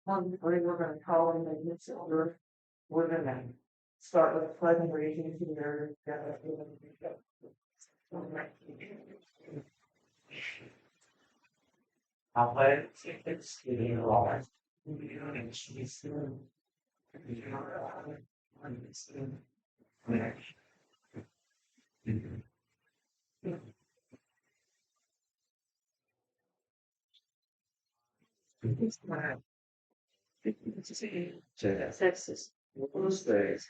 Three, we're gonna call in the next order. We're gonna start with pledge and allegiance to the United States. I pledge allegiance to the United States to Texas. Those days.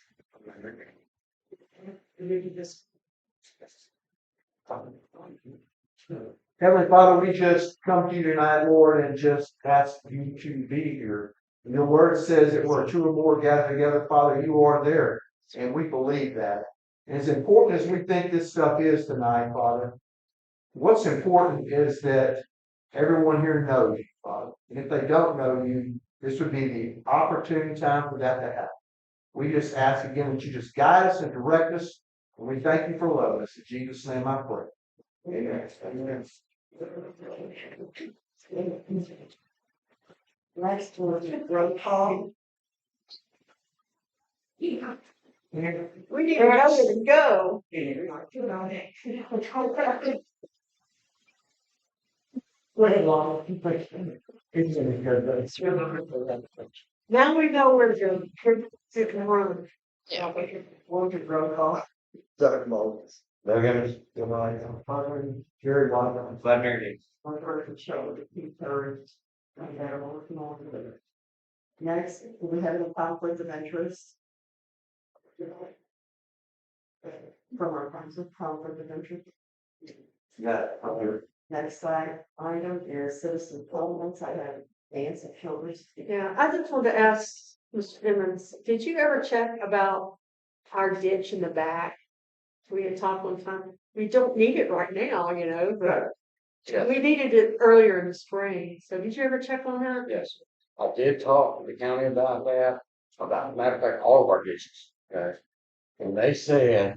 Heavenly Father, we just come to you tonight, Lord, and just ask you to be here. Your word says that where two or more gather together, Father, you are there. And we believe that. And as important as we think this stuff is tonight, Father, what's important is that everyone here knows you, Father. And if they don't know you, this would be the opportune time for that to happen. We just ask again that you just guide us and direct us. And we thank you for loving us. In Jesus' name I pray. Amen. Amen. Next was roll call. We need to go. Now we know where to sit in the room. Yeah. We'll get roll call. Doug Mullins. Doug Evans. Jerry Watt. Vladimir Gates. One person showed Pete Perry. And they're working on it. Next, we have a conflict of interest. From our conflict of interest. Yeah. Next slide item is citizen comments. I have Nancy Childers. Yeah, I just wanted to ask Mr. Simmons, did you ever check about our ditch in the back? We had talked one time. We don't need it right now, but Yes. we needed it earlier in the spring. So did you ever check on that? Yes, I did talk to the county about that, matter of fact, all of our ditches, okay? And they said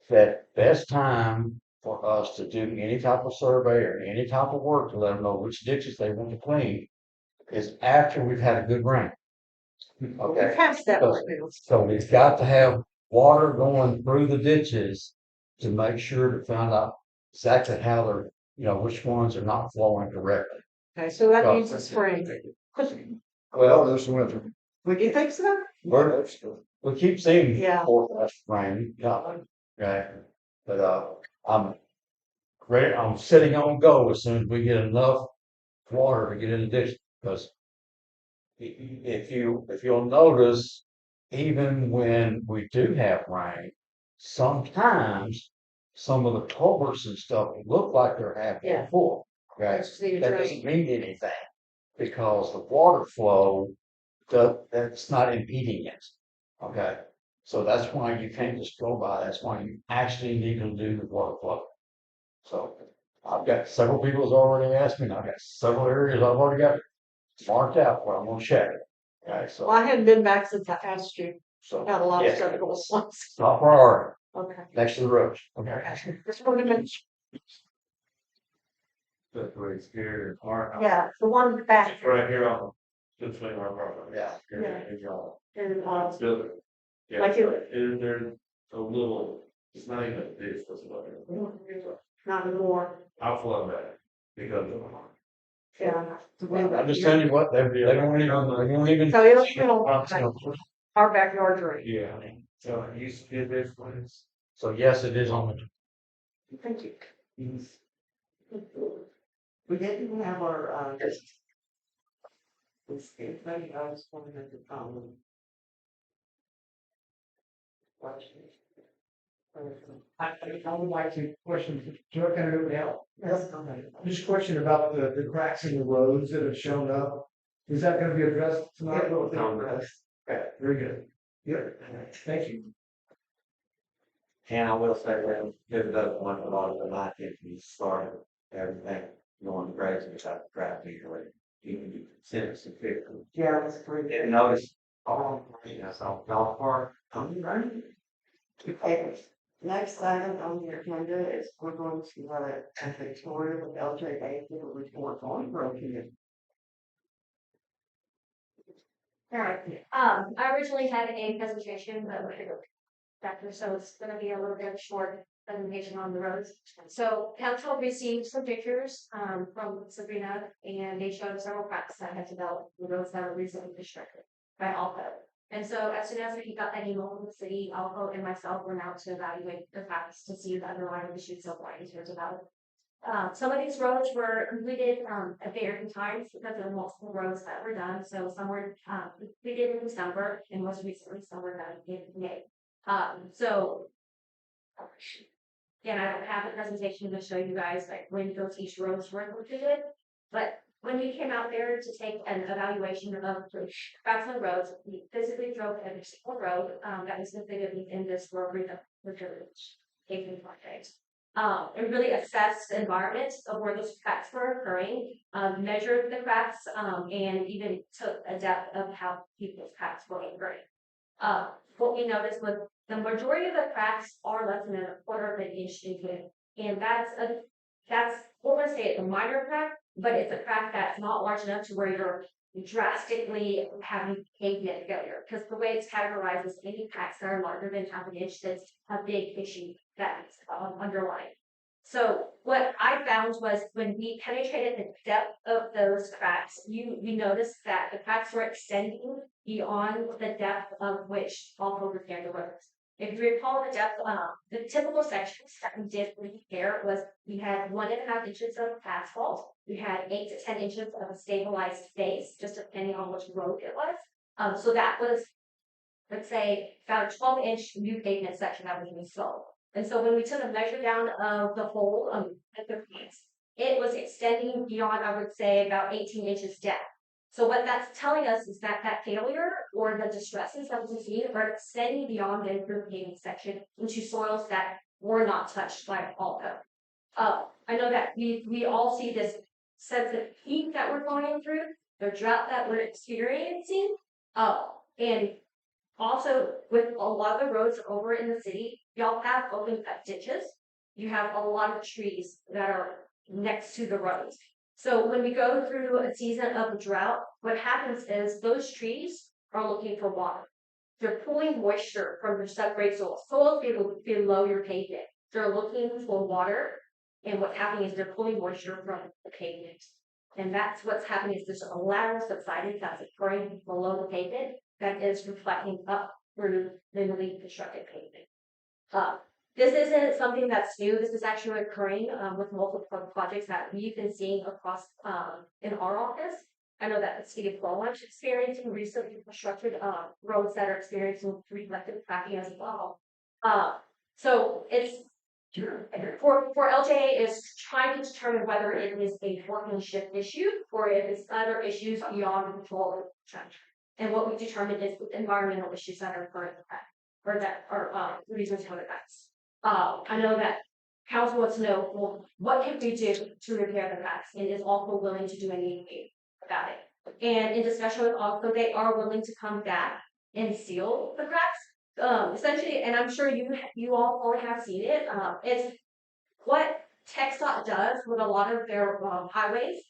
that best time for us to do any type of survey or any type of work to let them know which ditches they want to clean is after we've had a good rain. We Okay, passed that right now. so we've got to have water going through the ditches to make sure to find out exactly how they're, which ones are not flowing correctly. Okay, so that means the spring. Well, this winter. Would you think so? We keep seeing Yeah. forecast rain coming, okay? But I'm ready. I'm sitting on go as soon as we get enough water to get in the ditch. Because if you'll notice, even when we do have rain, sometimes some of the culverts and stuff look like they're half Yeah. full. Okay, Just need a that drain. doesn't mean anything because the water flow that's not impeding it. Okay, so that's why you can't just go by. That's why you actually need to do the water flow. So I've got several people has already asked me, and I've got several areas I've already got marked out where I'm going to check it. Okay, so Well, I hadn't been back since I asked you. so Got a lot of yes, stuff going on. top priority Okay. next to the roads. Okay. Okay. Just wanted to mention. That's the way it's here, our house. Yeah, the one back. It's right here on, just between our property. Yeah. Yeah. Here, y'all. And It's building. Yeah, Like there's a little, it's not even this, what's about not anymore. I'll flood that because of. Yeah. I'm just telling you what they won't even. So it'll our backyard drain. Yeah, so I used to do this place. So yes, it is on the. Thank you. We didn't have our, this is maybe I was going to the problem. I would like to question, can I do it now? Yes, go ahead. Just question about the cracks in the roads that have shown up. Is that gonna be addressed tonight? It will be addressed. Okay, very good. Yeah, thank you. And I will say that it doesn't want a lot of the night if you start everything going crazy without the traffic or you consider some figure. Yeah, that's great. Didn't notice all, so golf park, Right. Okay, next item on the agenda is we're going to, have Victoria with LJ Baker report on broken. Alright, I originally had a presentation, but factor, so it's gonna be a little bit of a short presentation on the roads. So council received some pictures, from Sabrina, and they showed several cracks that had developed, the roads that were recently constructed by Alco. And so as soon as we got that email from the city, Alco and myself went out to evaluate the cracks to see the underlying issues of why these were developed. Some of these roads were completed at varying times because there were multiple roads that were done. So some were completed in December, and most recently some were done in May. So again, I don't have a presentation to show you guys like when those each roads were completed, but when we came out there to take an evaluation of the cracks on the roads, we physically drove every single road that was completed within this road paving project. And really assessed the environment of where those cracks were occurring, measured the cracks, and even took a depth of how people's cracks were occurring. What we noticed was the majority of the cracks are less than a quarter of an inch in width, and that's we're gonna say it's a minor crack, but it's a crack that's not large enough to where you're drastically having pavement failure. Because the way it's categorized is any cracks that are larger than half an inch, that's a big issue that's underlying. So what I found was when we penetrated the depth of those cracks, we noticed that the cracks were extending beyond the depth of which all repaired the roads. If you recall the depth, the typical sections that we did repair was we had 1.5 inches of asphalt, we had 8 to 10 inches of a stabilized base, just depending on which road it was. So that was, let's say, about a 12-inch new pavement section that was installed. And so when we took a measure down of the hole at the points, it was extending beyond, I would say, about 18 inches depth. So what that's telling us is that that failure or the distresses that we see are extending beyond the improved paving section into soils that were not touched by Alco. I know that we all see this sense of heat that we're going through, the drought that we're experiencing, and also with a lot of the roads over in the city, y'all have open cut ditches. You have a lot of trees that are next to the roads. So when we go through a season of drought, what happens is those trees are looking for water. They're pulling moisture from the subgrade soil, below your pavement. They're looking for water, and what's happening is they're pulling moisture from the pavement. And that's what's happening is there's a lateral subsidence that's occurring below the pavement that is reflecting up through the newly constructed pavement. This isn't something that's new. This is actually occurring with multiple projects that we've been seeing across in our office. I know that the city of Florida is experiencing recently constructed roads that are experiencing reflective cracking as well. So it's for LJA is trying to determine whether it is a workmanship issue or if it's other issues beyond the control of the change. And what we determined is environmental issues that are occurring or that are reasons for the cracks. I know that council wants to know, well, what can we do to repair the cracks, and is also willing to do anything about it. And in discussion with also, they are willing to come back and seal the cracks. Essentially, and I'm sure you all probably have seen it. It's what TxDOT does with a lot of their highways.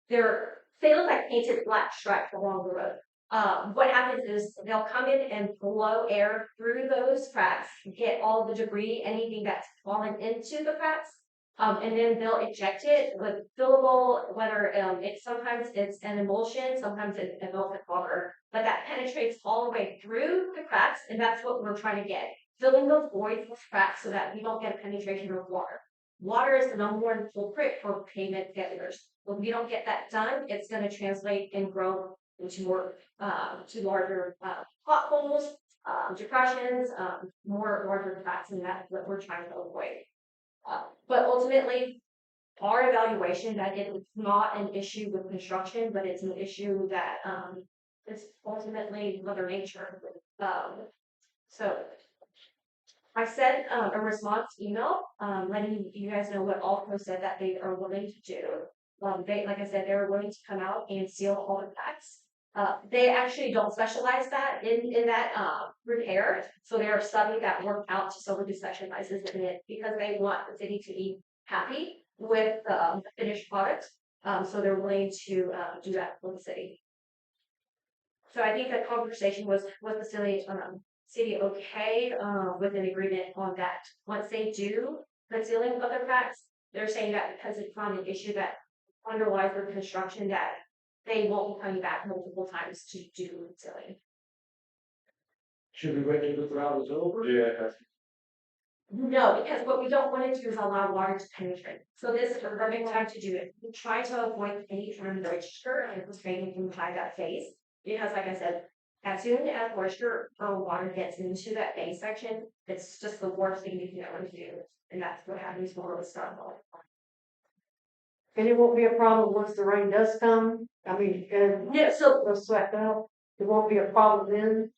They look like painted black stripes along the road. What happens is they'll come in and blow air through those cracks, get all the debris, anything that's fallen into the cracks, and then they'll inject it with fillable, whether sometimes it's an emulsion, sometimes it's a melted water, but that penetrates all the way through the cracks, and that's what we're trying to get, filling those voids with cracks so that we don't get a penetration of water. Water is the number one culprit for pavement failures. When we don't get that done, it's going to translate and grow into more to larger potholes, depressions, more larger cracks, and that's what we're trying to avoid. But ultimately, our evaluation that it is not an issue with construction, but it's an issue that is ultimately Mother Nature. So I sent a response email letting you guys know what Alco said that they are willing to do. Like I said, they were willing to come out and seal all the cracks. They actually don't specialize that in that repair, so they are subbing that work out to someone who specializes in it because they want the city to be happy with the finished product. So they're willing to do that for the city. So I think the conversation was with the city okay, with an agreement on that. Once they do the sealing of the cracks, they're saying that because it's not an issue that underlies their construction, that they won't be coming back multiple times to do sealing. Should we wait till the drought is over? Yeah. No, because what we don't want to do is allow water to penetrate. So this is the perfect time to do it. We try to avoid any kind of moisture and restraining inside that phase. Because like I said, as soon as moisture or water gets into that phase section, it's just the worst thing you can ever do. And that's what happens when it's done. And it won't be a problem once the rain does come. I mean, and No, so it'll sweat out. It won't be a problem then.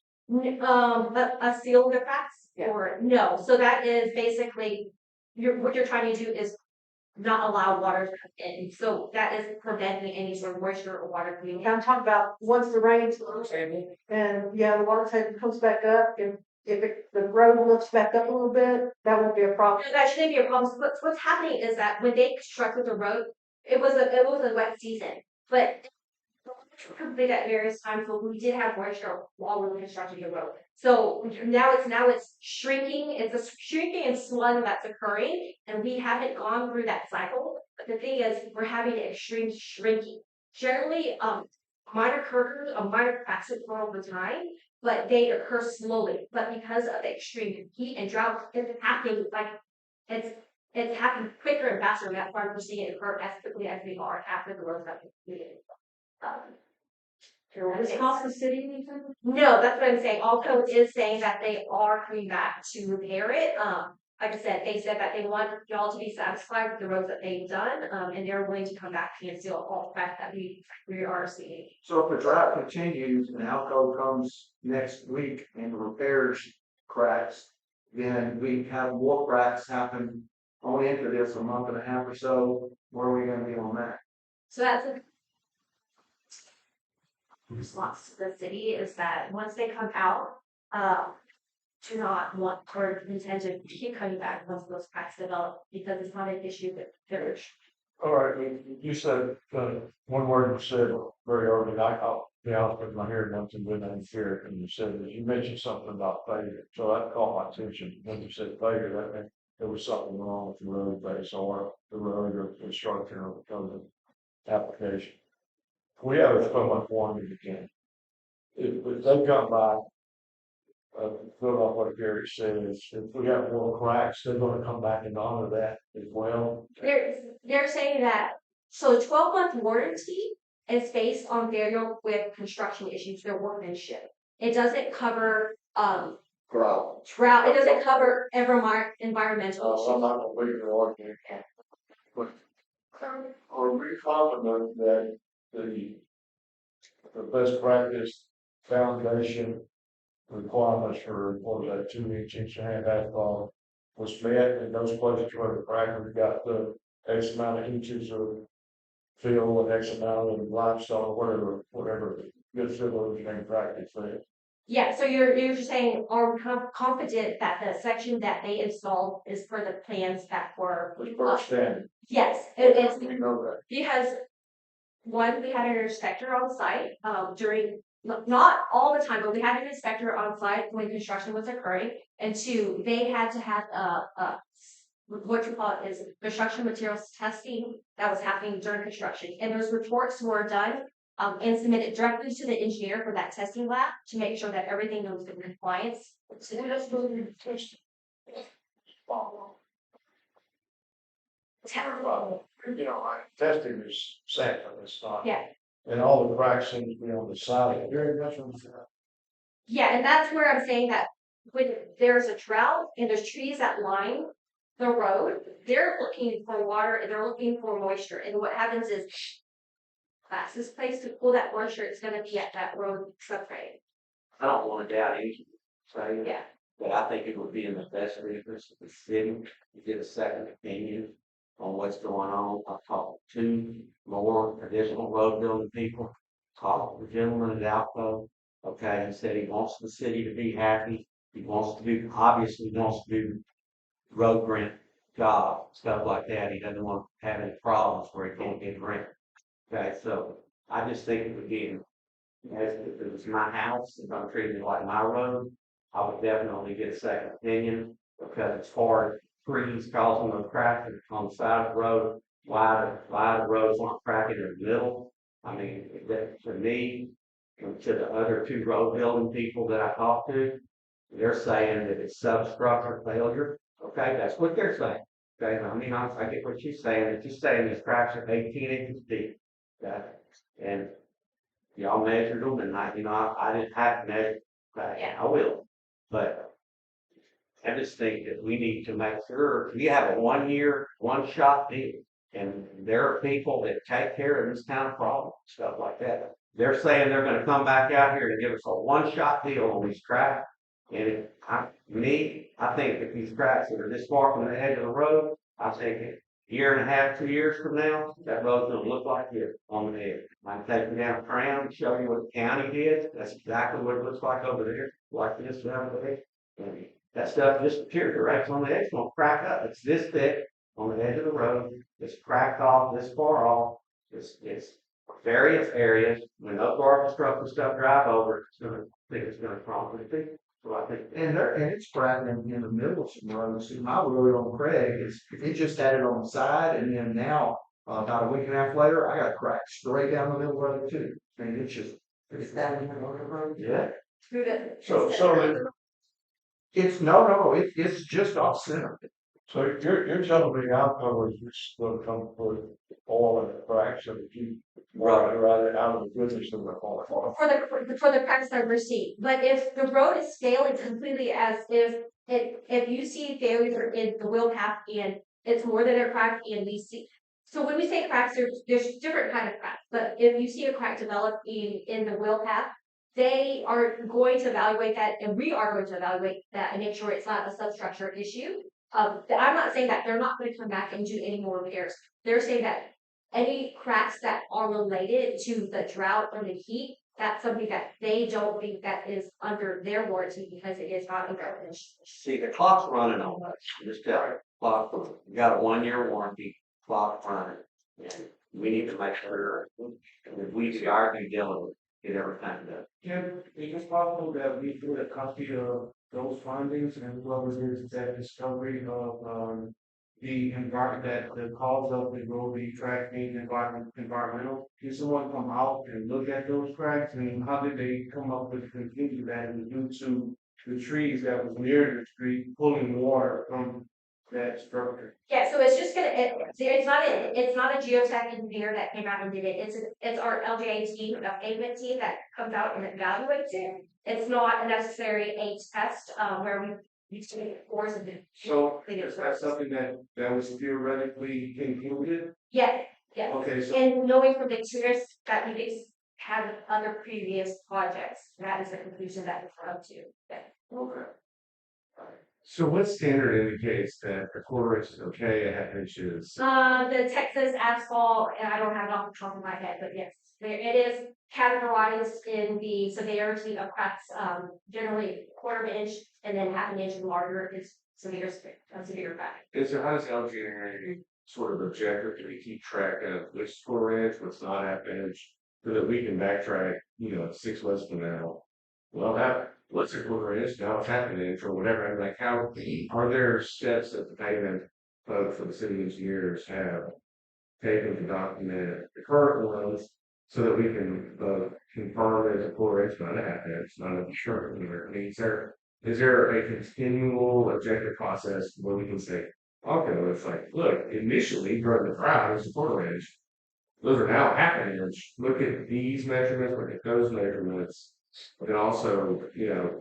a seal the cracks Yeah. or no. So that is basically what you're trying to do is not allow water to come in. So that is preventing any sort of moisture or water coming in. I'm talking about once the rains and yeah, the water table comes back up and if the road lifts back up a little bit, that won't be a problem. No, that shouldn't be a problem. So what's happening is that when they constructed the road, it was a wet season, but complete at various times. So we did have moisture while we were constructing the road. So now it's shrinking. It's a shrinking and swelling that's occurring, and we haven't gone through that cycle. But the thing is, we're having an extreme shrinking. Generally, minor cracks occur over time, but they occur slowly. But because of the extreme heat and drought, it's happening like it's happening quicker and faster. And that's why we're seeing it occur as quickly as we are after the roads have been completed. Does it cost the city anything? No, that's what I'm saying. Alco is saying that they are coming back to repair it. Like I said, they said that they want y'all to be satisfied with the roads that they've done, and they're willing to come back and seal all the cracks that we are seeing. So if the drought continues and Alco comes next week and repairs cracks, then we have more cracks happen on into this a month and a half or so. Where are we gonna be on that? So that's a response to the city is that once they come out, do not want or intend to keep coming back once those cracks develop because it's not an issue that they're. All right, you said, one word you said very early, I'll be honest with my hearing nothing but I'm here, and you said that you mentioned something about failure, so that caught my attention. When you said failure, that meant there was something wrong with the road base or the road or the structure or the application. We have a so much warning again. If they come by, fill off what Gary says, if we have more cracks, they're gonna come back and honor that as well. They're saying that so 12-month warranty is based on failure with construction issues, their workmanship. It doesn't cover drought. It doesn't cover environmental issues. I'm not gonna leave the argument. But are we confident that the best practice foundation requirements for what was that 2 inch and a half asphalt was met in those places where the crackers got the X amount of inches of fill and X amount of limestone, whatever good civil engineering practice is. Yeah, so you're saying are we confident that the section that they installed is per the plans that were Was first standard. yes, it is We know that. because one, we had an inspector on site during not all the time, but we had an inspector on site when construction was occurring. And two, they had to have what you call it is construction materials testing that was happening during construction. And those reports were done and submitted directly to the engineer for that testing lab to make sure that everything was in compliance. Well, testing is sample, it's not. Yeah. And all the cracks seem to be on the side. Very much on the. Yeah, and that's where I'm saying that when there's a drought and there's trees that line the road, they're looking for water and they're looking for moisture. And what happens is fastest place to pull that moisture is going to be at that road subgrade. I don't want to doubt anything, so, Yeah. but I think it would be in the best interest of the city to get a second opinion on what's going on. I've talked to 2 more additional road building people, talked to the gentleman at Alco, okay, and said he wants the city to be happy. He wants to do, obviously wants to do road grant job, stuff like that. He doesn't want to have any problems where he can't get grant. Okay, so I just think it would be in As if it was my house, if I'm treating it like my road, I would definitely get a second opinion, because it's hard, trees causing the crack on the side of the road, why the roads aren't cracking in the middle. I mean, that, to me, and to the other two road building people that I talked to, they're saying that it's substructure failure. Okay, that's what they're saying. Okay, I mean, I get what she's saying, that she's saying these cracks are 18 inches deep. Okay, and y'all measured them, and I didn't have to measure, but Yeah. I will. But I just think that we need to make sure, we have a 1 year, one shot deal. And there are people that take care of this kind of problem, stuff like that. They're saying they're gonna come back out here and give us a one shot deal on these cracks. And I think that these cracks that are this far from the edge of the road, I think a year and a half, 2 years from now, that road's gonna look like this on the edge. I can take you down a tram and show you what the county did. That's exactly what it looks like over there, like this down there. And that stuff just deteriorates on the edge, it's gonna crack up. It's this thick on the edge of the road. It's cracked off this far off. It's various areas. When those garbage trucks and stuff drive over, it's gonna crumble. So I think. And it's cracking in the middle of some roads. See, my road on Craig is, it just had it on the side, and then now, about a week and a half later, I got a crack straight down the middle of it too. I mean, it's that in the road. Yeah. Through the. It's just off center. So you're telling me outdoors, you're just gonna come put all in the cracks and you rather out of the goodness of the heart. For the cracks that we're seeing. But if the road is failing completely, as if you see failure in the wheel path and it's more than a crack, and we see. So when we say cracks, there's different kind of cracks. But if you see a crack developing in the wheel path, they are going to evaluate that, and we are going to evaluate that and make sure it's not a substructure issue. I'm not saying that they're not going to come back and do any more repairs. They're saying that any cracks that are related to the drought or the heat, that's something that they don't think that is under their warranty, because it is not under. See, the clock's running on us. Just tell you, clock, we got a 1 year warranty, clock running. And we need to make sure that we are due diligence, get everything done. Jim, is it possible that we do a copy of those findings and whoever did that discovery of the environment, that the cause of the road being track being environmental? Did someone come out and look at those cracks, and how did they come up with the conclusion that it was due to the trees that was near the street pulling water from that structure? Yeah, so it's just it's not a geotech engineer that came out and did it. It's our LGA team, the pavement team, that comes out and evaluates it. It's not necessarily a test where we used to make a course and So is that something that was theoretically concluded? yeah. Okay, so And knowing from the experience that we've had with other previous projects, that is the conclusion that we're up to. Yeah. okay. So what standard indicates that a quarter inch is okay, a half inch is? The Texas asphalt, and I don't have it off the top of my head, but yes, it is categorized in the severity of cracks. Generally quarter of an inch, and then half an inch and larger is severe crack. Is there, how does LGA sort of objective, do we keep track of which square inch, what's not half inch, so that we can backtrack, 6 months from now? Well, what's a quarter inch, now it's half an inch or whatever, and like how, are there steps that the payment folks for the city engineers have taken to document the current ones so that we can confirm it's a quarter inch, not a half inch, not a sure, I mean, is there a continual objective process where we can say, okay, well, it's like, look, initially during the drought, it was a quarter inch. Those are now half an inch. Look at these measurements, look at those measurements. But then also,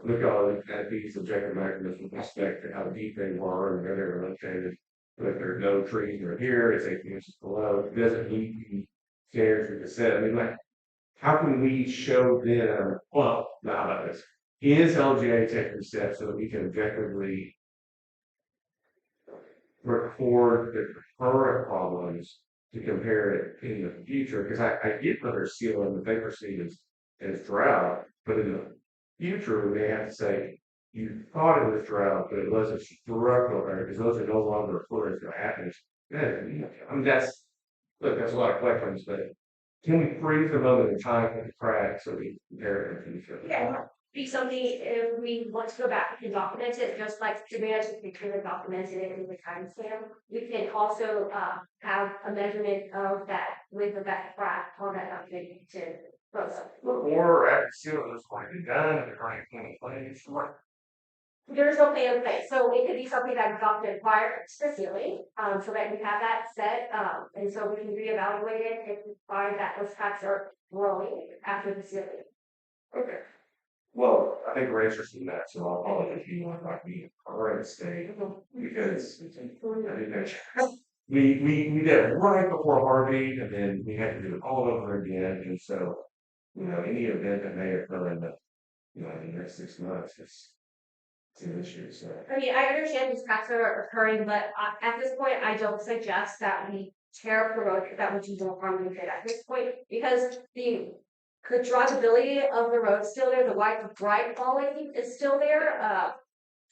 look at these objective measurements with respect to how deep they were and where they were located. But if there are no trees right here, it's 18 inches below. It doesn't meet the standards we just said. I mean, like, how can we show them, well, now how about this? Is LGA taking steps so that we can objectively record the current problems to compare it in the future? Because I get that they're sealing the paper seed as drought, but in the future, we may have to say, you thought it was drought, but it wasn't structural error, because those are no longer reported as going to happen. I mean, that's a lot of questions, but Can we freeze them over the time for the crack so we compare it to each other? Yeah, be something, if we want to go back and document it, just like Savannah just clearly documented it in the timestamp. We can also, have a measurement of that width of that crack on that document to. Look more at the ceiling that's going to be done and the crack in place. There's no plan in place, so it could be something that doctor prior to the ceiling, so that we have that set, and so we can reevaluate it if we find that those cracks are growing after the ceiling. Okay. Well, I think we're interested in that, so I'll follow if you want to talk to me or at state because I think that we did it right before Harvey and then we had to do it all over again. And so, any event that may occur in the, in the next 6 months, it's an issue. So I mean, I understand these cracks are occurring, but at this point, I don't suggest that we tear up the road if that would do more harm than good at this point, because the drivability of the road still there, the white bright quality is still there.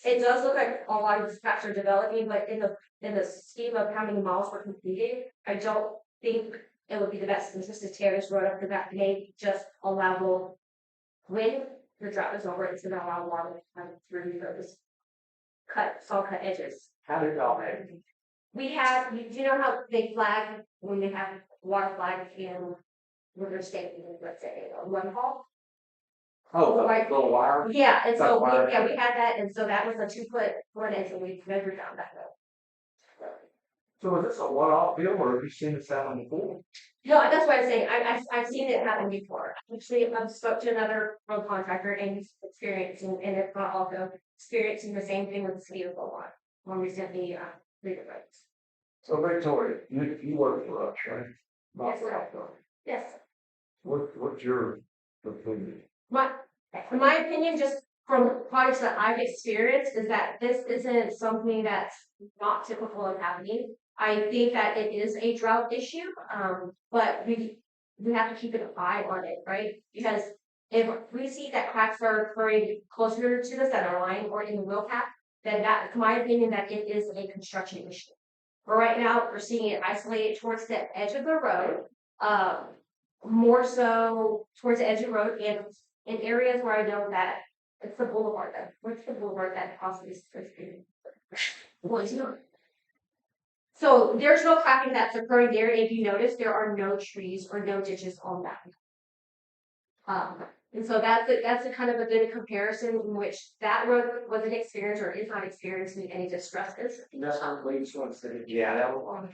It does look like a lot of these cracks are developing, but in the scheme of how many miles we're completing, I don't think it would be the best interest to tear this road up, because that may just allow more when the drought is over, it's gonna allow water to come through those saw cut edges. How did y'all make? We have, do you know how they flag when they have water flag in River State, let's say, one hall? Oh, the Right. little wire? Yeah, and so, That wire. we had that, and so that was a 2 foot edge, and we measured down that road. So is this a one-off deal or have you seen this happen before? No, that's what I'm saying, I've seen it happen before. Actually, I've spoke to another road contractor and he's experiencing, and if not also experiencing the same thing with the city of Beaumont, more recently, later roads. So Victoria, you work for us, right? Yes, sir. Yes. What's your opinion? In my opinion, just from projects that I've experienced, is that this isn't something that's not typical of happening. I think that it is a drought issue, but we have to keep an eye on it, right? Because if we see that cracks are occurring closer to the center line or in the wheel cap, then that, in my opinion, that it is a construction issue. But right now, we're seeing it isolated towards the edge of the road, more so towards the edge of the road and in areas where I know that it's the boulevard what's the boulevard that possibly is so there's no cracking that's occurring there. If you notice, there are no trees or no ditches on that. And so that's a kind of a good comparison in which that road wasn't experienced or is not experiencing any distresses. That's how the ladies want to say, yeah, that one.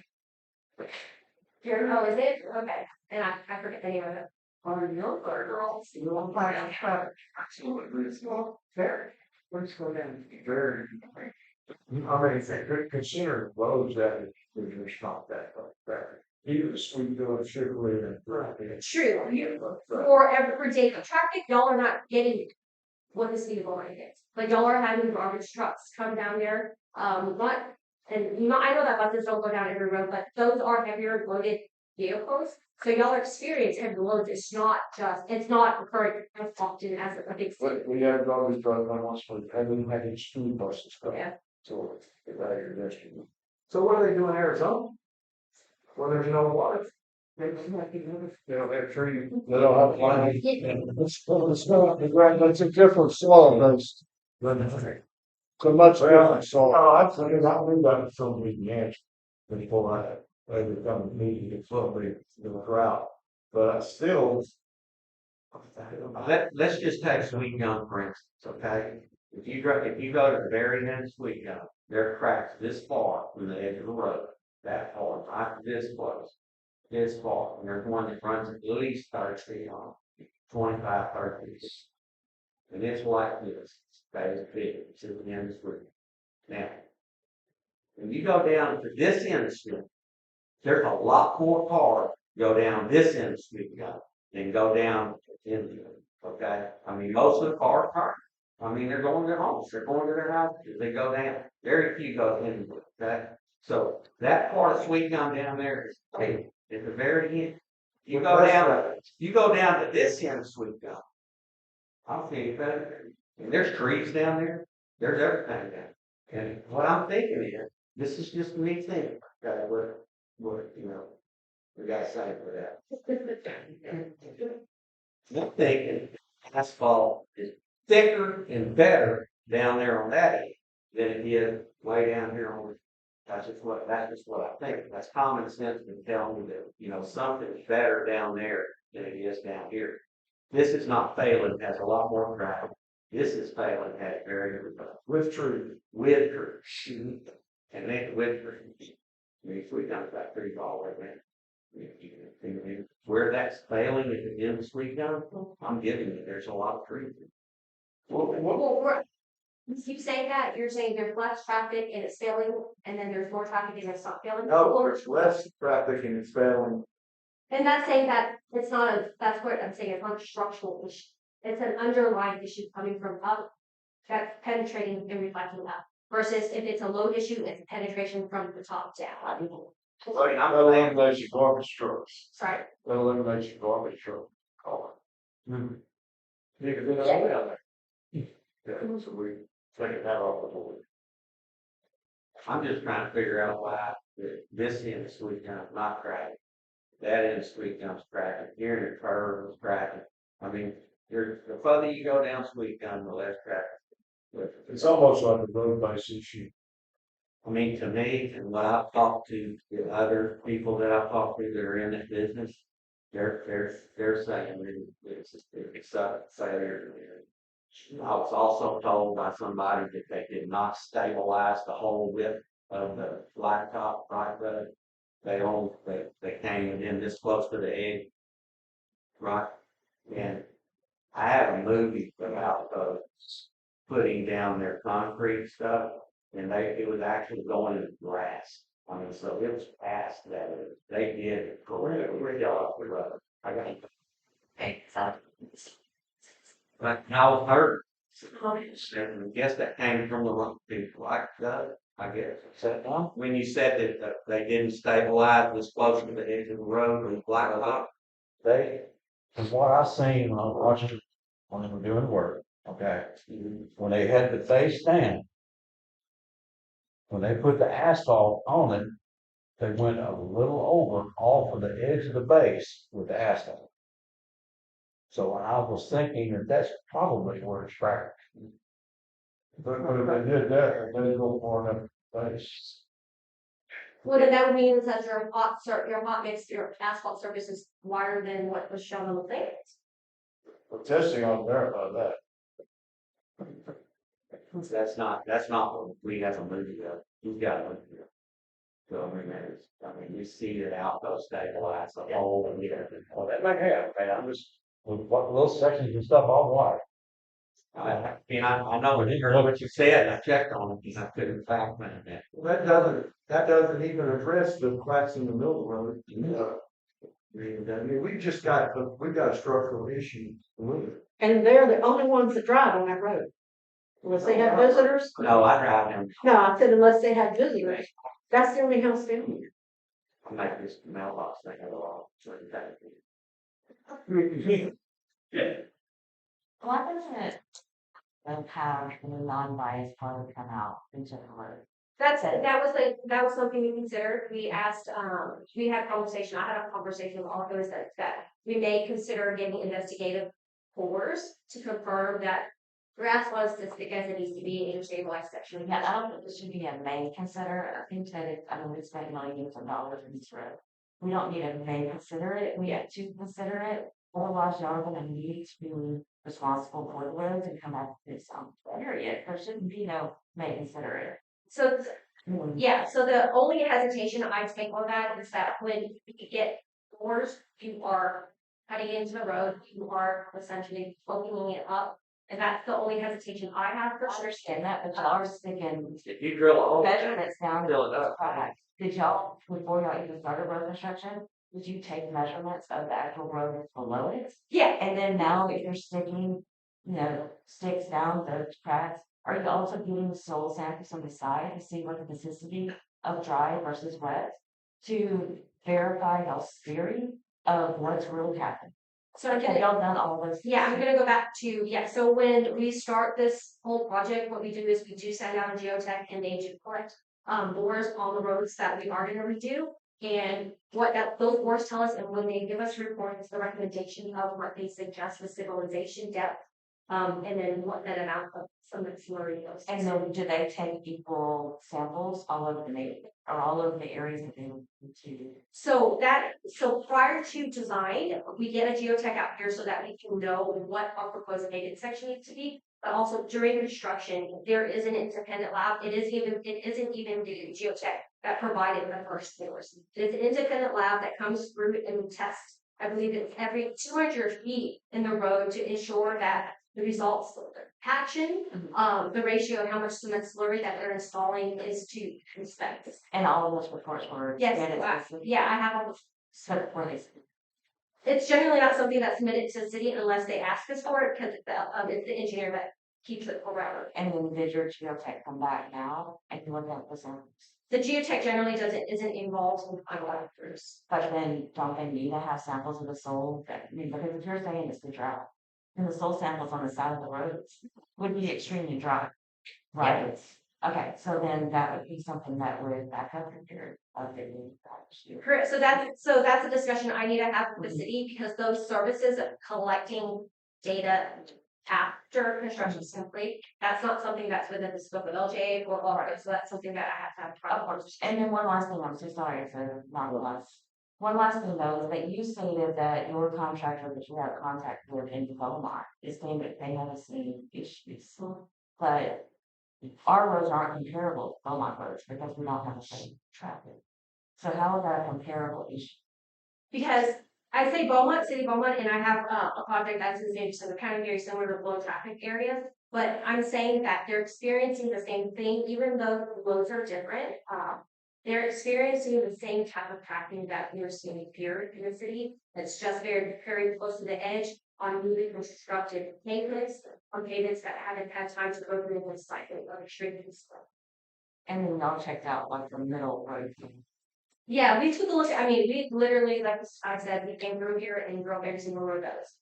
Here, oh, is it? Okay. And I forget the name of it. Your girls, you want to find out traffic. Absolutely, it's not fair. Let's go down. Very. I mean, consider roads that there's not that fair. Even the sweet go sugarly and. True. For daily traffic, y'all are not getting what the city of Beaumont gets. Like y'all are having garbage trucks come down there. I know that buses don't go down every road, but those are heavier loaded vehicles. So y'all experience heavy loads. It's not occurring as often as a big city. We have garbage truck on us for having had school buses come. Yeah. So it's out of your district. So what are they doing in Arizona? Where there's no water? They don't have trees. They don't have lines. It's not the ground, it's a different soil base. So much different soil. Oh, I think I knew that from the Yankees before I become meeting it slowly in the drought. But I still. Let's just take Sweet Gum for instance, okay? If you go to the very end of Sweet Gum, there are cracks this far from the edge of the road, that far, right this close, this far. And there's one that runs at least 30 feet on, 25, 30 feet. And it's like this, that is big, it's at the end of the street. Now, when you go down to this end of the street, there's a lot more cars go down this end of the street than go down into it. Okay? I mean, most of the cars are. I mean, they're going to their homes, they're going to their houses, they go down. Very few go into it. Okay? So that part of Sweet Gum down there is big. At the very end. You go down to this end of Sweet Gum. I'll tell you better. And there's trees down there. There's everything down there. And what I'm thinking is, this is just me thinking, okay, what We got something for that. I'm thinking asphalt is thicker and better down there on that end than it is way down here on. That's just what I think. That's common sense to tell me that, you know, something's better down there than it is down here. This is not failing, has a lot more traffic. This is failing, has very little. With truth. With truth. And then with truth. I mean, we got that pretty all right, man. Where that's failing, if it is sweet down, I'm giving you, there's a lot of truth. Well, you say that, you're saying there's less traffic and it's failing, and then there's more traffic and it's not failing? No, there's less traffic and it's failing. And that's saying that it's not that's what I'm saying, it's not a structural issue. It's an underlying issue coming from up, that's penetrating and reflecting up. Versus if it's a load issue, it's penetration from the top down. That eliminates your garbage trucks. Sorry. That eliminates your garbage truck. Mhm. You can do that way out there. Yeah, so we taking that off the board. I'm just trying to figure out why this end of Sweet Gum's not cracking. That end of Sweet Gum's cracking, here in the curve is cracking. I mean, the further you go down Sweet Gum, the less traffic. It's almost like a road base issue. I mean, to me, and what I've talked to the other people that I've talked to that are in this business, they're saying it's a failure. I was also told by somebody that they did not stabilize the whole width of the blacktop right road. They came in this close to the edge, right? And I have a movie about putting down their concrete stuff, and it was actually going in the grass. I mean, so it was past that. They did it correctly off the road. I got it. Okay, so. But I was hurt. And I guess that came from the wrong people, like I guess. So, when you said that they didn't stabilize this close to the edge of the road with blacktop. They, from what I seen when I was watching, when they were doing work, okay, when they had the base down, when they put the asphalt on it, they went a little over off of the edge of the base with the asphalt. So I was thinking that that's probably where it's cracked. But if they did that, they didn't go far enough base. What that means that your your asphalt surface is wider than what was shown on the plate. The testing on verify that. That's not what we have a movie of. You've got a movie of. So I mean, we see it out, those stabilize the whole and Well, that may have, man, I'm just, with what little sections and stuff, I'll watch. I mean, I know I heard what you said, I checked on it, because I couldn't fact find that. That doesn't even address the cracks in the middle of the road. I mean, we've got a structural issue with it. And they're the only ones that drive on that road. Unless they have visitors. No, I drive him, No, I said unless they had visitors. That's the only house down here. I make this mailbox thing a lot, certain things. Why doesn't have the non-biased part come out into the road? That was something we considered. We asked, we had a conversation, I had a conversation with all those that we may consider getting investigative cores to confirm that grass was as thick as it needs to be in a stabilized section. Yeah, I don't think this should be a may consider. I think that we spent millions of dollars in this road. We don't need a may consider it. We have to consider it. Otherwise, y'all are gonna need to be responsible for the roads and come back to some period. There shouldn't be no may consider it. So, yeah, so the only hesitation I take on that is that when you get cores, you are cutting into the road, you are essentially opening it up. And that's the only hesitation I have for I sure. understand that, but y'all are sticking If you drill a hole, measurements down. fill it up. Did y'all, before y'all even started road construction, did you take measurements of the actual road that's below it? Yeah, And then now if you're sticking, sticks down the cracks, are you also getting soil samples on the side to see what the consistency of dry versus wet? To verify y'all's theory of what's really happened? so I Have can, y'all done all those? yeah, I'm gonna go back to, so when we start this whole project, what we do is we do send out a geotech and they do collect bores on the roads that we are gonna redo. And what those boards tell us, and when they give us reports, the recommendation of what they suggest with civilization depth. And then what that amount of some of the slurry goes. And then do they take equal samples all over the neighborhood or all over the areas that they want to? So prior to design, we get a geotech out here so that we can know what our proposed maintenance section needs to be. But also during construction, there is an independent lab. It isn't even the geotech that provided the first floors. It's an independent lab that comes through and tests. I believe it's every 200 feet in the road to ensure that the results, patching, the ratio of how much cement slurry that they're installing is to inspect. And all of those reports were. Yes, submitted to the city? yeah, I have all the. So before they. It's generally not something that's submitted to the city unless they ask us for it, because it's the engineer that keeps it around. And then did your geotech come back now and you look at the samples? The geotech generally isn't involved in final factors. But then don't they need to have samples of the soil? I mean, because if you're saying it's the drought, and the soil samples on the side of the roads would be extremely dry. Right? Okay, so then that would be something that would back up your Correct. So that's a discussion I need to have with the city, because those services of collecting data after construction is complete, that's not something that's within the scope of LJ or Laura. So that's something that I have to have. Of course. And then one last thing, I'm so sorry for not last. One last thing though, is that you stated that your contractor that you have contact with in Beaumont is saying that they have the same issues. But our roads aren't comparable to Beaumont roads because we don't have the same traffic. So how is that a comparable issue? Because I say Beaumont, City of Beaumont, and I have a project that's in Anderson, they're kind of very similar to low traffic areas. But I'm saying that they're experiencing the same thing, even though the roads are different. They're experiencing the same type of traffic that we're seeing here in the city. It's just very, very close to the edge on newly constructed pavements, on pavements that haven't had time to go through the cycle of extreme stuff. And then y'all checked out like the middle road. Yeah, we took a look. I mean, we literally, like I said, we came through here and drove every single road that was.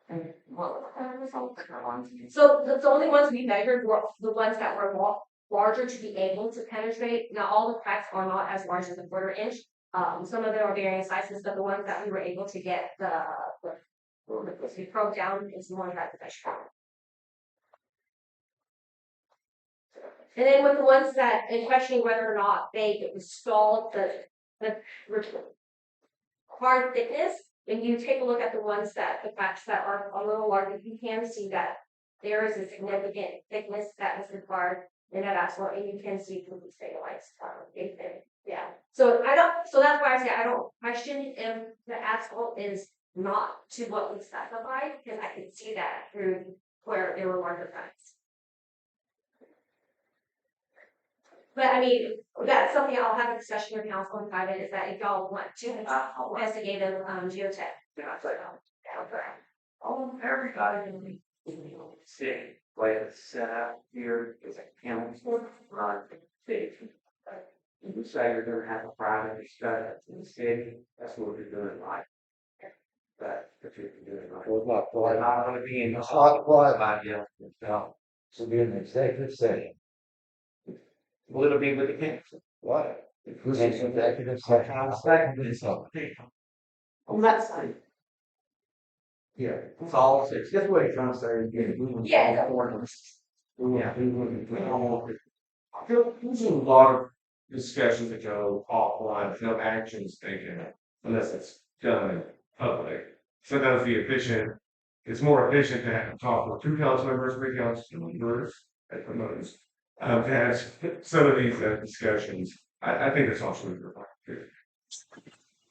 And what results are on? So the only ones we measured were the ones that were larger to be able to penetrate. Now, all the cracks are not as large as a quarter inch. Some of them are varying sizes, but the ones that we were able to get we broke down is the one that the measure. And then with the ones that in questioning whether or not they installed the required thickness, if you take a look at the ones that the cracks that are a little larger, you can see that there is a significant thickness that is required in that asphalt, and you can see through the stabilized yeah. So that's why I say I don't question if the asphalt is not to what we specified, because I could see that through where there were larger cracks. But I mean, that's something I'll have a discussion with council in private, is that if y'all want to investigate a geotech. Everybody in the city, way it's set up here is a council run city. You say you're gonna have a private discussion in the city, that's what you're doing right. But if you're doing right. Well, not We're quite. not gonna be in. It's not quite. Idea. No, should be an executive session. Will it be with the council? What? This is executive session. I'm seconding something. On that side. Yeah. It's all six. That's what he's trying to say. Yeah. Yeah. There's a lot of discussions that go offline, there's no actions taken unless it's done in public. Sometimes it's more efficient to have talk with 2 council members, 3 council members, at the most. To have some of these discussions, I think it's also required.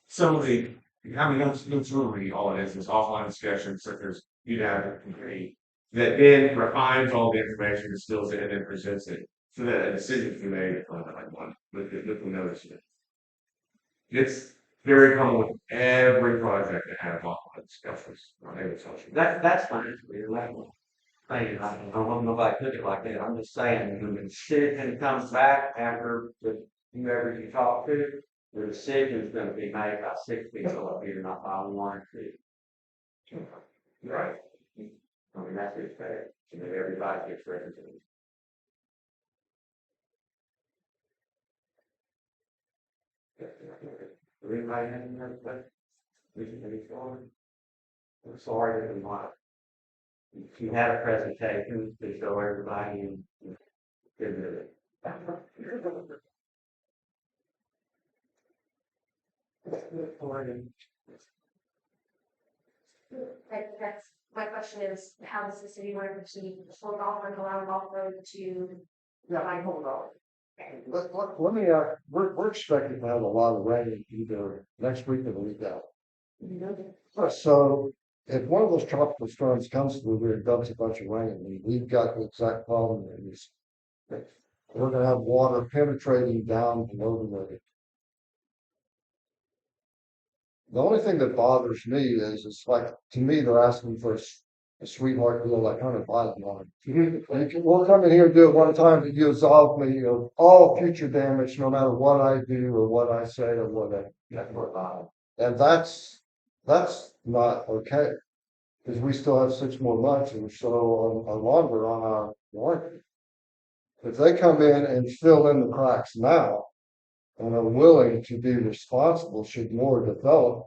Some of the, that's really all it is offline discussions, such as you'd have a committee that then refines all the information, distills it, and then presents it, so that a decision can be made with the notice. It's very common with every project to have offline discussions on every social. That's fine. I don't want nobody to put it like that. I'm just saying, when the decision comes back after whoever you talk to, the decision is gonna be made by 6 people up here, not by 1 or 2. Right. I mean, that's just fair. And then everybody gets represented. Everybody had another question? We can move forward. I'm sorry if you want. If you had a presentation, please show everybody and give it. That's, my question is, how does the city want to proceed, slow golf and allow golf road to provide home golf? Let me, we're expecting to have a lot of rain either next week or the week out. So if one of those tropical storms comes through here and dumps a bunch of rain, we've got the exact problem that is. We're gonna have water penetrating down below the road. The only thing that bothers me is, it's like, to me, they're asking for a sweetheart deal like Hunter Biden wanted. We'll come in here and do it one time to absolve me of all future damage, no matter what I do or what I say or whatever. And that's not okay. Because we still have 6 more months or so or longer on our warranty. If they come in and fill in the cracks now and are willing to be responsible should more develop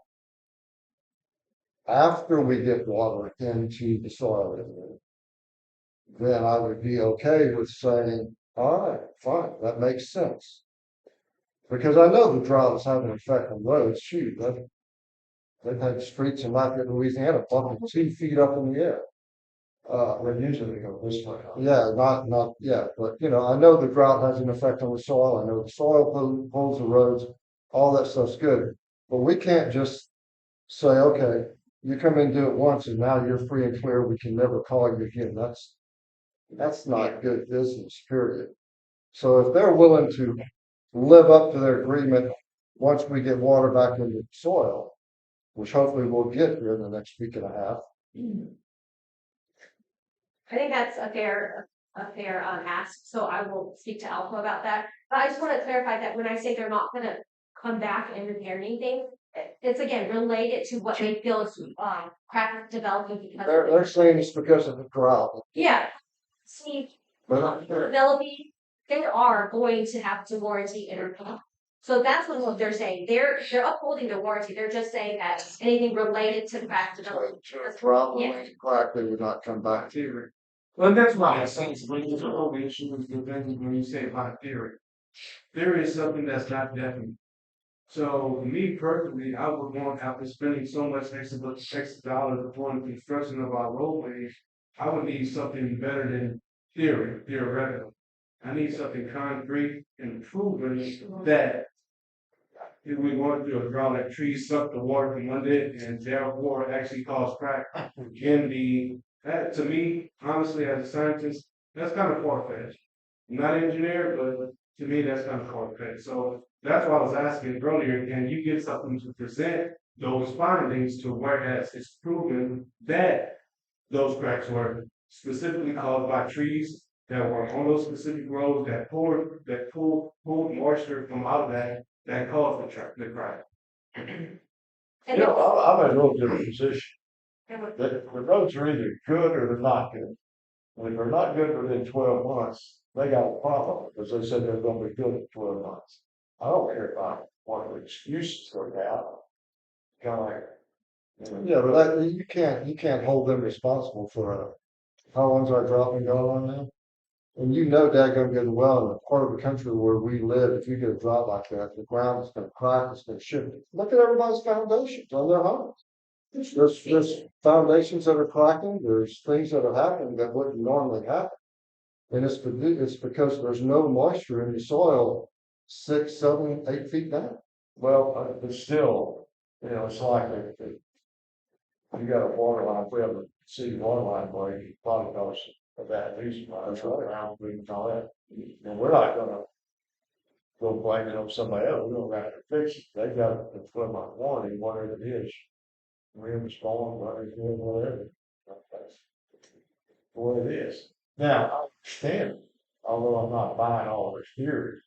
after we get water into the soil, then I would be okay with saying, all right, fine, that makes sense. Because I know the drought is having an effect on roads. Shoot, they've had streets in Lafayette, Louisiana, bumping 2 feet up in the air. They usually go this way. Yeah, not yeah, but you know, I know the drought has an effect on the soil. I know the soil pulls the roads, all that stuff's good. But we can't just say, okay, you come in and do it once and now you're free and clear. We can never call you again. That's not good business, period. So if they're willing to live up to their agreement once we get water back into the soil, which hopefully we'll get here in the next week and a half. I think that's a fair ask, so I will speak to Alpha about that. But I just want to clarify that when I say they're not gonna come back and repair anything, it's again related to what they feel is crack developing because They're saying it's because of the drought. yeah. See, But developing, they are going to have to warranty intervene. So that's what they're saying. They're upholding the warranty. They're just saying that anything related to crack development. drought, Yeah. crack, they would not come back. Theory. Well, that's why I say it's when you talk about issues, when you say about theory. Theory is something that's not definite. So me personally, I would want, after spending so much extra dollars upon the construction of our roadways, I would need something better than theoretical. I need something concrete and proven that if we want to do a drought, that trees suck the water from under it and therefore actually cause crack in the, that to me, honestly, as a scientist, that's kind of far-fetched. I'm not an engineer, but to me, that's kind of far-fetched. So that's why I was asking earlier, can you get something to present those findings to whereas it's proven that those cracks were specifically caused by trees that were on those specific roads that pulled moisture from out of that caused the crack. And You know, I'm in a real different position. The roads are either good or they're not good. And if they're not good within 12 months, they got a problem because they said they're going to be good in 12 months. I don't care about what the excuses for that. Kind of like, Yeah, but you can't hold them responsible for how long's our drought been going on now? And you know daggone good and well, in the part of the country where we live, if you get a drought like that, the ground is gonna crack, it's gonna shift. Look at everybody's foundations on their homes. There's foundations that are cracking, there's things that are happening that wouldn't normally happen. And it's because there's no moisture in the soil 6, 7, 8 feet down. well, but still, you know, it's like if you got a water line, if we have a city water line break, it probably cause a bad news, around and all that. And we're not gonna go blame it on somebody else. We don't have to fix it. They got a 12-month warranty, whatever it is. Wind was blowing, whatever. That's the way it is. Now, I understand, it, although I'm not buying all their theories.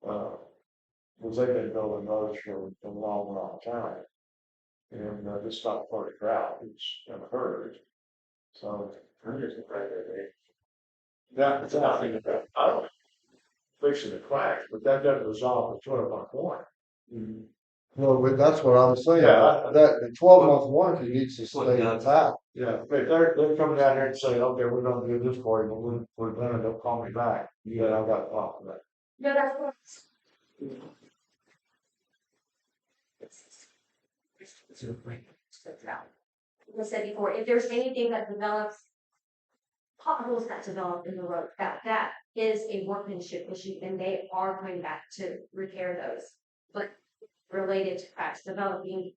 Because they've been building roads for a long, long time. And it's not part of the drought, it's never heard. So, I'm just afraid that that's nothing about, I don't fixing the cracks, but that doesn't resolve the 12-month warranty. Well, that's what I was saying, Yeah. that the 12-month warranty needs to stay intact. Yeah, if they're coming down here and saying, okay, we're gonna do this for you, but we're gonna, don't call me back. Yeah, I've got a problem with that. No, that's what. Like I said before, if there's anything that develops, potholes that develop in the road, that is a workmanship issue, and they are going back to repair those. But related to cracks developing,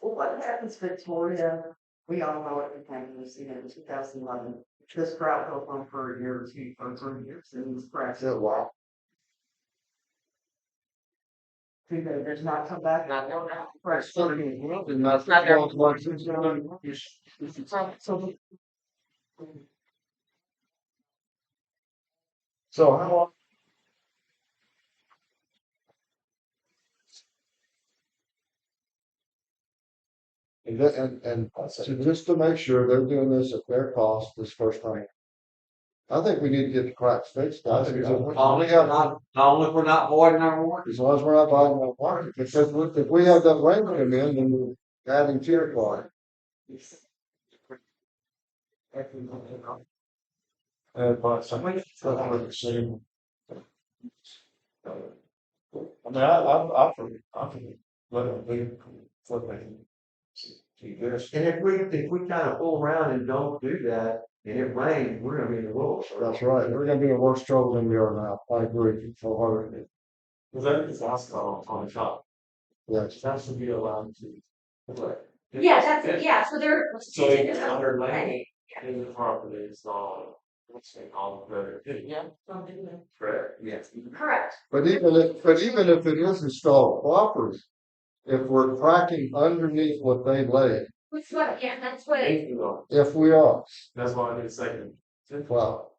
Well, what happens, Victoria? We all know it happens, in 2011. This drought goes on for a year or two, for 3 years, and these cracks. Yeah, wow. There's not come back. Not no, Cracks. And that's Not there. 12 months. So how long? And so just to make sure they're doing this at their cost this first time. I think we need to get the cracks fixed, guys. Only if we're not voiding our warranty. As long as we're not buying more water, because if we have that rain come in, then we're adding to your car. But somebody, the same. I mean, I'm let it be, flipping. And if we kind of fool around and don't do that, and it rains, we're gonna be in the world. That's right, we're gonna be in worse trouble than we are now, I agree, wholeheartedly. Because that is also on the top. Yes. That should be allowed to. yeah, that's it, yeah, so they're. So it's under lane in the property, it's all, let's say, all the. Yeah. Correct, yes. Correct. But even if it is installed properly, if we're cracking underneath what they laid, Which what, yeah, that's what. if we are, That's why I did a second. well,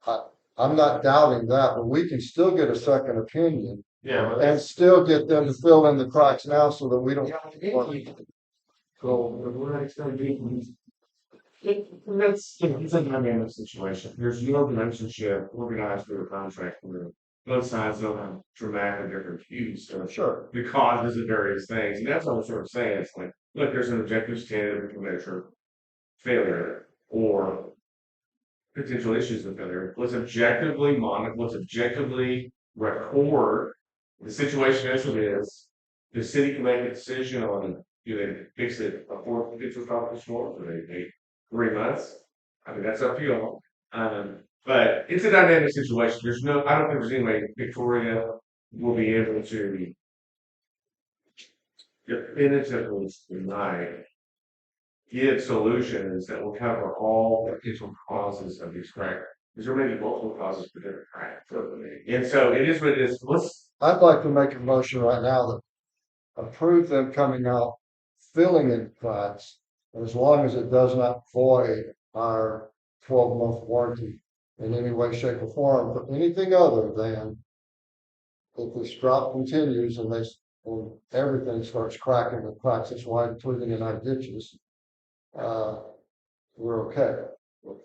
I'm not doubting that, but we can still get a second opinion Yeah, but and still get them to fill in the cracks now so that we don't. so we're not gonna be. It's a dynamic situation. There's no relationship organized through a contract where both sides don't have dramatically different views. So Sure. the causes of various things. And that's what I'm sort of saying. It's like, look, there's an objective standard we can measure failure or potential issues of failure. Let's objectively monitor, let's objectively record the situation as it is. The city can make a decision on, do they fix it before it gets accomplished or do they take 3 months? I mean, that's up to you all. But it's a dynamic situation. There's no, I don't think there's any way Victoria will be able to definitively tonight give solutions that will cover all potential causes of these cracks. Because there may be multiple causes for different cracks. And so it is what it is. I'd like to make a motion right now that approve them coming out, filling in cracks, as long as it does not void our 12-month warranty in any way, shape, or form, but anything other than if this drought continues and everything starts cracking, the cracks that's wide, including in our ditches, we're okay.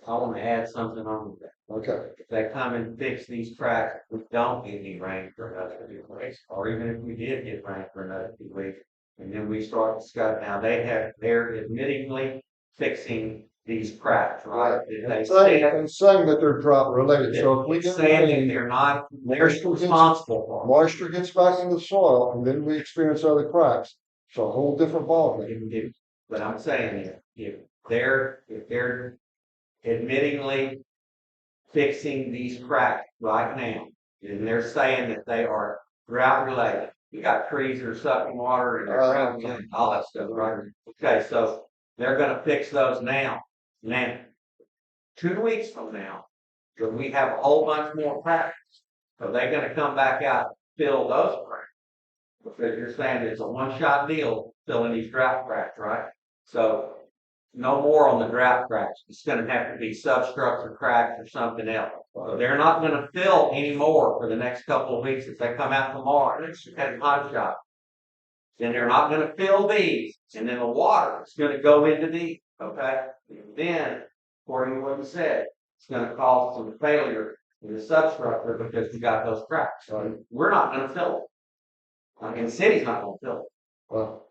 I want to add something on that. Okay. If they come and fix these cracks, we don't get any rain for another 2 weeks, or even if we did get rain for another 2 weeks, and then we start discussing, now they're admittingly fixing these cracks, right? If they say And saying that they're drought related, so if we get saying that rain, they're not, they're responsible for moisture gets back into the soil, and then we experience other cracks, it's a whole different ballgame. it. But I'm saying if they're admittingly fixing these cracks right now, and they're saying that they are drought related. You got trees that are sucking water and they're drowning and all that stuff, right? Okay, so they're gonna fix those now. Now, 2 weeks from now, when we have a whole bunch more cracks, are they gonna come back out and fill those cracks? Because you're saying it's a one-shot deal filling these drought cracks, right? So no more on the drought cracks. It's gonna have to be substructure cracks or something else. So they're not gonna fill any more for the next couple of weeks. If they come out tomorrow, and it's a hot shot. Then they're not gonna fill these, and then the water is gonna go into these, okay? Then, according to what you said, it's gonna cause some failure in the substructure because we got those cracks. So we're not gonna fill it. I mean, the city's not gonna fill it. Well,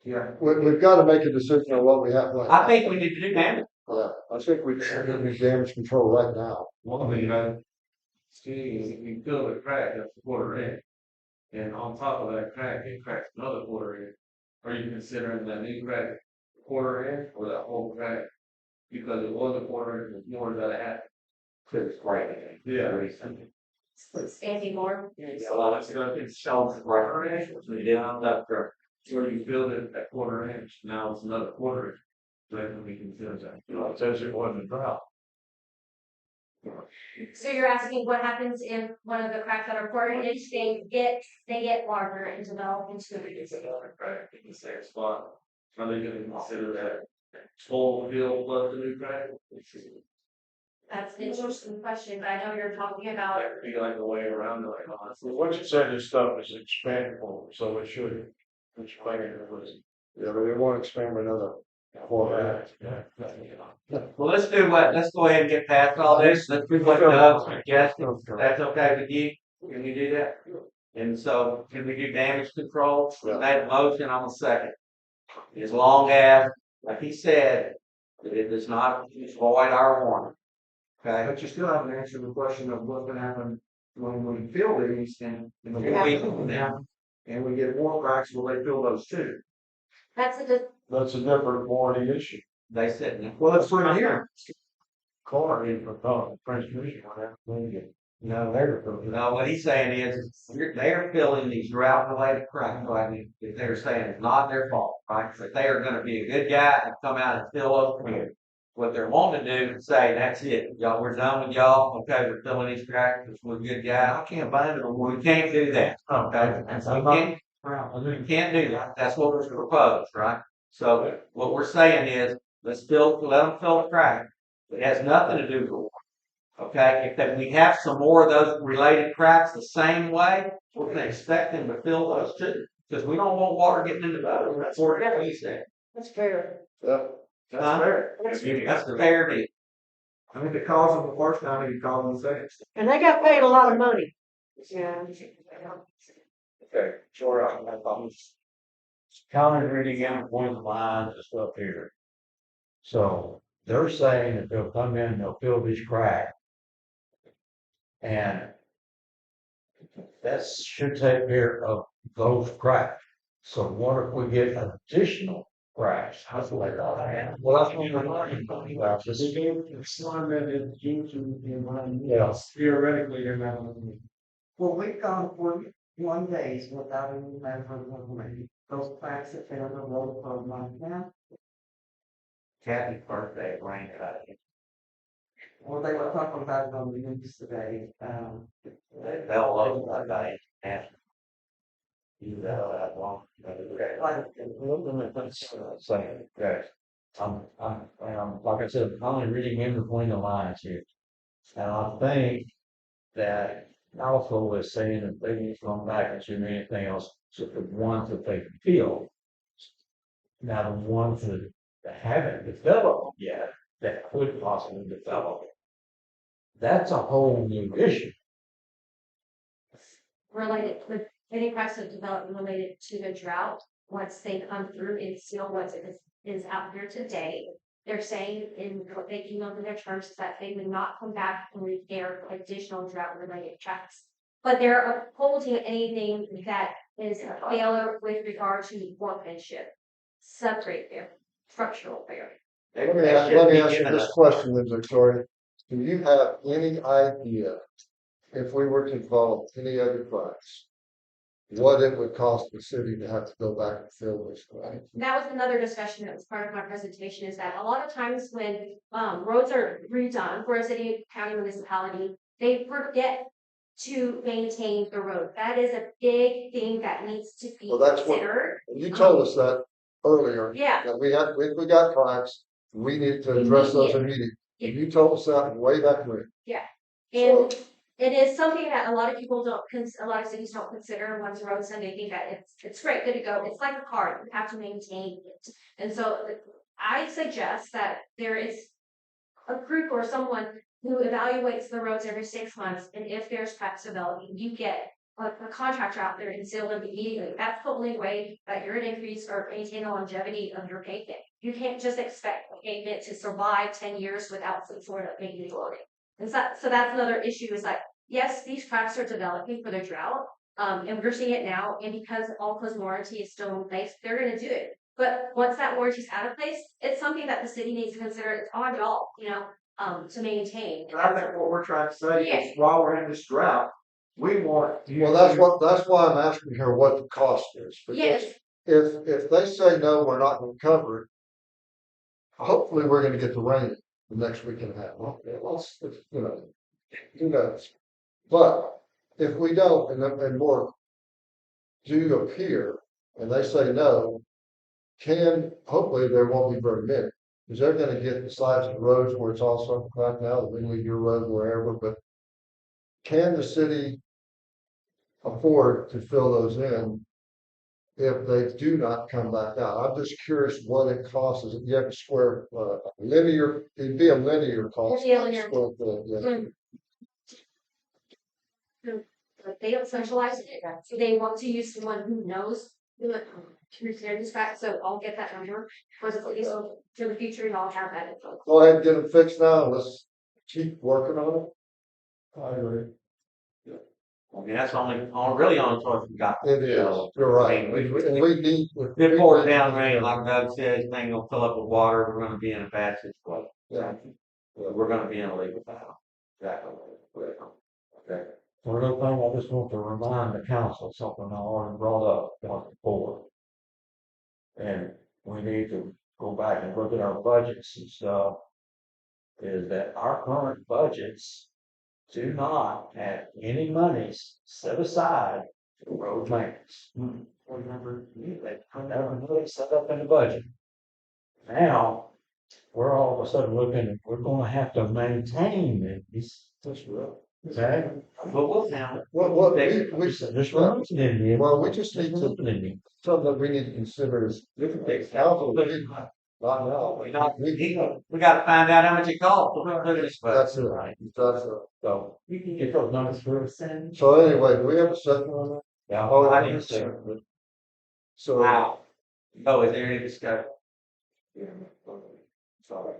Yeah. we've got to make a decision on what we have left. I think we need to do damage. Yeah, I think we should do damage control right now. One thing I see is if you fill the crack, that's a quarter inch. And on top of that crack, it cracks another quarter inch. Are you considering that new crack a quarter inch or that whole crack? Because it was a quarter inch, it's more than a half. Cause it's great. Yeah. Andy Moore. Well, it's gonna be shelved quarter inch, we did on that for. Where you filled it at quarter inch, now it's another quarter inch. Then we consider that. You know, it says it wasn't a drought. So you're asking what happens if one of the cracks that are quarter inch, they get larger and develop into the It's another crack in the same spot. Are they gonna consider that full field plus the new crack? That's an interesting question, but I know you're talking about. That would be like a way around it, like, honestly. What you said, this stuff is expandable, so it should expand it was. Yeah, but they want to expand another 4 Well, let's do what, let's go ahead and get past all this, let's do what Doug suggested, that's okay with you, can we do that? And so, can we do damage control, we made a motion, I'm a second. As long as, like he said, that it does not void our warning. Okay? But you still haven't answered the question of what's gonna happen when we fill these and the Yeah. and we get more cracks, will they fill those too? That's a That's a different warranty issue. They said, no. Well, it's for a year. Car in the transmission, whatever. No, they're. No, what he's saying is, they're filling these drought-related cracks, I mean, if they're saying it's not their fault, right? But they are gonna be a good guy and come out and fill up for you. What they're wanting to do is say, that's it, y'all, we're done with y'all, okay, we're filling these cracks, we're a good guy. I can't bind it on one. We can't do that, okay? We can't do that, that's what was proposed, right? So what we're saying is, let them fill the crack. It has nothing to do with the water. Okay, if we have some more of those related cracks the same way, we're gonna expect them to fill those too. Because we don't want water getting into those, that's what we said. That's fair. Yeah, That's fair. That's the fair deal. I mean, if it calls them the first time, you call them the second. And they got paid a lot of money. Yeah. Okay, sure, I'm counting reading in one of the lines and stuff here. So they're saying that they'll come in and they'll fill these cracks. And that should take care of those cracks. So what if we get additional cracks? How's the way that? Well, that's what we're talking about. It's one that is due to the environment. Yes. Theoretically, they're not. Well, we've gone 41 days without any measure of rain. Those cracks have been on the road for a month now. Kathy's birthday rained out of it. Well, they were talking about it on the news today. They fell over that day and you know that long. Saying, okay. Like I said, I'm only reading in between the lines here. And I think that also was saying that they need to come back and do anything else, so the ones that they feel. Now, the ones that haven't developed yet, that could possibly develop. That's a whole new issue. related with any cracks of development related to the drought, once they come through and seal what is out here today. They're saying in what they emailed in their terms is that they would not come back and repair additional drought related tracks. But they're upholding anything that is a failure with regard to workmanship, subgrade failure, structural failure. let me ask you this question, then, Victoria. Do you have any idea if we were to develop any other cracks, what it would cost the city to have to go back and fill this crack? That was another discussion that was part of my presentation, is that a lot of times when roads are redone for a city, county, municipality, they forget to maintain the road. That is a big thing that needs to be Well, that's what- considered. You told us that earlier. Yeah. That if we got cracks, we need to address those immediately. And you told us that way back when. And it is something that a lot of people don't, a lot of cities don't consider once roads, and they think that it's great, good to go. It's like a car, you have to maintain it. And so I suggest that there is a group or someone who evaluates the roads every 6 months, and if there's cracks developing, you get a contractor out there and seal them immediately. That's the only way that you're gonna increase or maintain the longevity of your pavement. You can't just expect a pavement to survive 10 years without some sort of maintenance loading. And so that's another issue is that, yes, these tracks are developing for the drought. And we're seeing it now, and because Alcoa's warranty is still in place, they're gonna do it. But once that warranty's out of place, it's something that the city needs to consider. It's our job, to maintain. And I think what we're trying to say is while we're in this drought, we want. Well, that's why I'm asking her what the cost is. Because Yes, if they say, no, we're not gonna cover it, hopefully we're gonna get the rain the next week and a half. Well, who knows? But if we don't, and more do appear, and they say no, hopefully there won't be very many. Because they're gonna get the sides of the roads where it's all something right now, the Winley, your road, wherever, but can the city afford to fill those in if they do not come back out? I'm just curious what it costs. Is it, you have to square, linear, it'd be a linear cost. It'd be a linear. Square foot, yeah. but they don't centralize it. So they want to use someone who knows to repair this fact. So I'll get that number for the police for the future, and I'll have that info. Go ahead and get them fixed now, and let's keep working on it. I agree. I mean, that's really only choice we got. It is, you're right. I mean, And we need. If it pours down rain, like Doug said, this thing will fill up with water, we're gonna be in a bad situation. Yeah. We're gonna be in a legal battle. Exactly. Okay. Another thing, I just want to remind the council, something I already brought up once before. And we need to go back and look at our budgets and stuff. Is that our current budgets do not have any monies set aside for road maintenance. Remember, they never really set up in the budget. Now, we're all of a sudden looking, we're gonna have to maintain these. Okay? But we'll handle it. What We said, this road's in here. well, we just need to, Something something that we need to consider is Different things. council, not now. We gotta find out how much it costs. to put this way. That's it, right, that's it. So, you can get those numbers through. So anyway, do we have a second on that? Yeah. Oh, I I need need to say. So. Wow. Oh, is there any discussion? Sorry.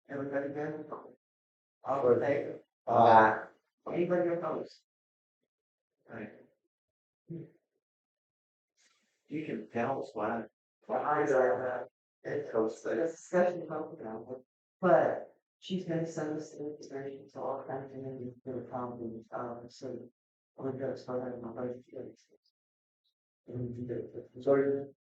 Everybody good? All in favor? Anybody opposed? Right. You can tell us why. Well, I know that. It's a discussion about it, but she's gonna send us the information to all kinds of things for the problem, so. I'm gonna start having my budget.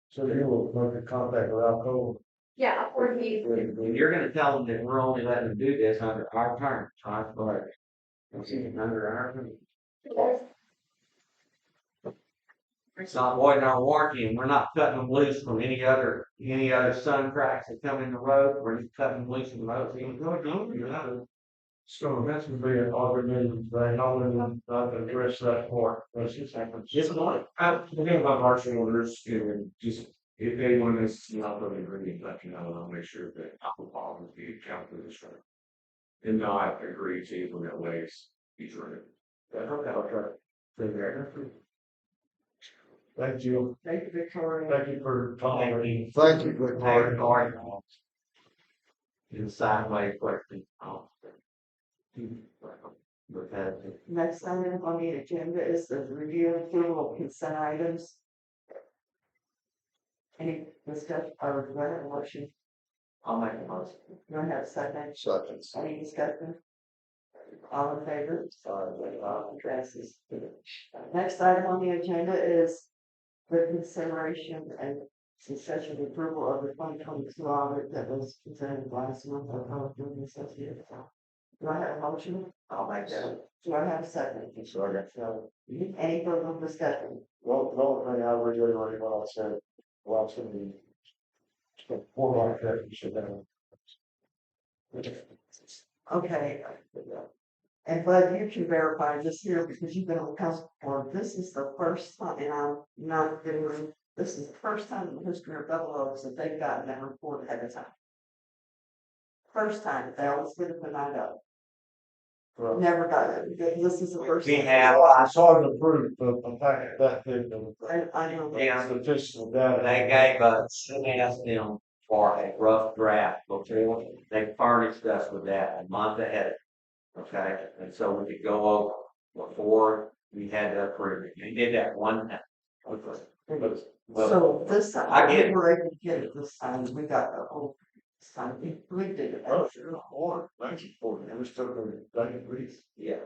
So you will make a contact with Alcoa. Yeah, or you. And you're gonna tell them that we're only letting them do this under our terms, right? Under our terms. It's not voiding our warranty, and we're not cutting them loose from any other sun cracks that come in the road. We're just cutting them loose in the road. So that's gonna be an argument, thing, I wouldn't, address that part, that's just happens. Yes, Lord. I'm thinking about marching orders, just, if anyone is not going to agree, let you know, and I'll make sure that alcohol will be accounted for this room. And not agree to implement ways each room. I'll try. Thank you. Thank you, Victoria. Thank you for tolerating. Thank you, Victoria. In sideways question. Next item on the agenda is the review and approval of consent items. Any discussion or do I have a motion? I'll make a motion. Do I have a second? Seconds. Any discussion? All in favor? Passes. Next item on the agenda is the consideration and discussion of approval of the 2022 audit that was presented last month by Public Building Association. Do I have a motion? I'll make that. Do I have a second? Any further discussion? Well, the only thing I would really want to say, well, it's gonna be. More like that, you should have. Okay. And Bud, you can verify this here because you've been on council before. This is the first time, and I'm not doing, this is the first time in the history of Double Oaks that they've gotten that report ahead of time. First time, they always get it the night of. Never got it. This is the first. We time. have, I saw it approved, but the fact that I know. Yeah. statistical data. they gave us, asked them for a rough draft before, they furnished us with that a month ahead. Okay, and so we could go over before we had to approve it. We did that one time. Okay. Well, So this I time, get we it. were able to get it this time, we got the whole, this time, we did it. Oh, sure, or, thank you for it, we're still going to, thank you, please. Yeah.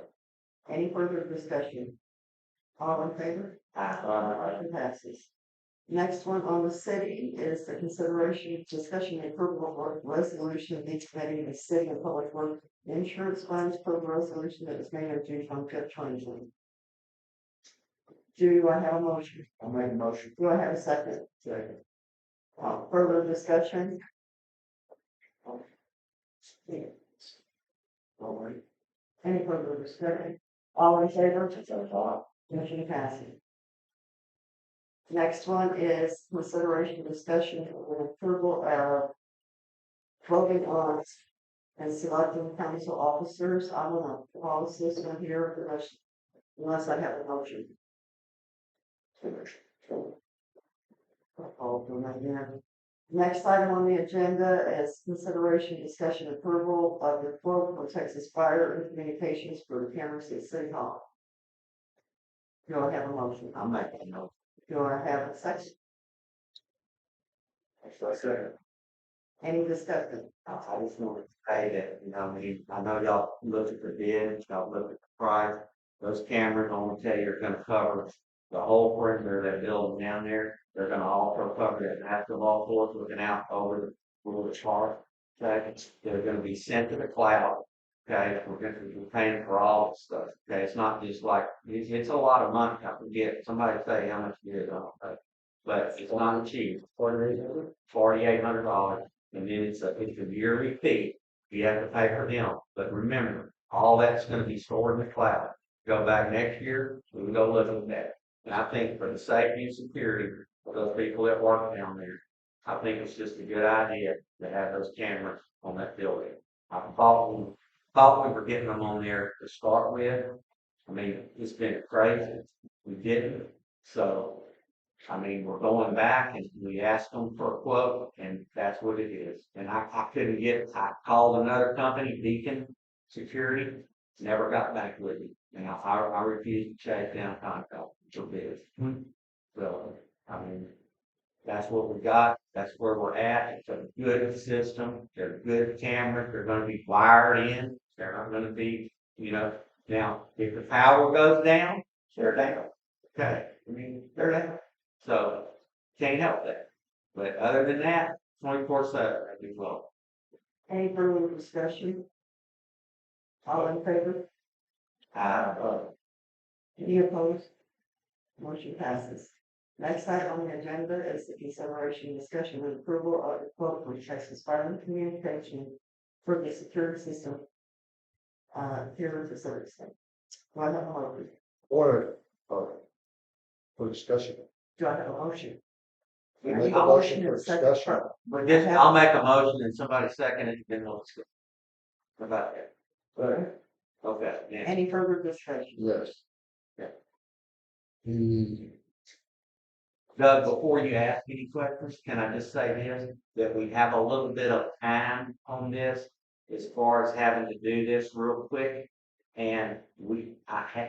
Any further discussion? All in favor? Motion passes. Next one on the city is the consideration, discussion, and approval of resolution of the committee of the city and public works insurance funds per resolution that was made on June 25th, 2020. Do I have a motion? I'll make a motion. Do I have a second? Second. Further discussion? All right. Any further discussion? All in favor? Motion passes. Next one is consideration, discussion, and approval of voting on and selecting council officers. I'm gonna pause this one here unless I have a motion. I'll do that again. Next item on the agenda is consideration, discussion, approval of the quote for Texas Fire and Communications for the cameras at City Hall. Do I have a motion? I'm making a note. Do I have a second? Second. Any discussion? I just want to say that, I mean, I know y'all looked at the bid, y'all looked at the price. Those cameras, I want to tell you, are gonna cover the whole perimeter of that building down there. They're gonna also cover that basketball court looking out over the park. Okay, they're gonna be sent to the cloud. Okay, we're gonna be paying for all this stuff. Okay, it's not just like, it's a lot of money. I forget, somebody say how much it is, I don't know. But it's not cheap. $4,800. And then it's a yearly fee. You have to pay for them. But remember, all that's gonna be stored in the cloud. Go back next year, we can go look at that. And I think for the safety and security of those people that work down there, I think it's just a good idea to have those cameras on that building. I thought we were getting them on there to start with. I mean, it's been crazy. We didn't. So, I mean, we're going back and we asked them for a quote and that's what it is. And I couldn't I called another company, Beacon Security, never got back with me. And I refused to chase down contract for bids. So, I mean, that's what we got. That's where we're at. It's a good system. They're good cameras. They're gonna be wired in. They're not gonna be, now, if the power goes down, they're down. Okay, I mean, they're down. So, can't help that. But other than that, 24/7, I do well. Any further discussion? All in favor? Any opposed? Motion passes. Next item on the agenda is the consideration, discussion, and approval of the quote for Texas Fire and Communication for the security system. Here is the service. Do I have a motion? Order, for discussion. Do I have a motion? Make a I'll motion in for a second. discussion. But just, I'll make a motion and somebody second it, then we'll discuss. How about that? Right. Okay, yeah. Any further discussion? Yes. Yeah. The, Doug, before you ask any questions, can I just say this, that we have a little bit of time on this as far as having to do this real quick. And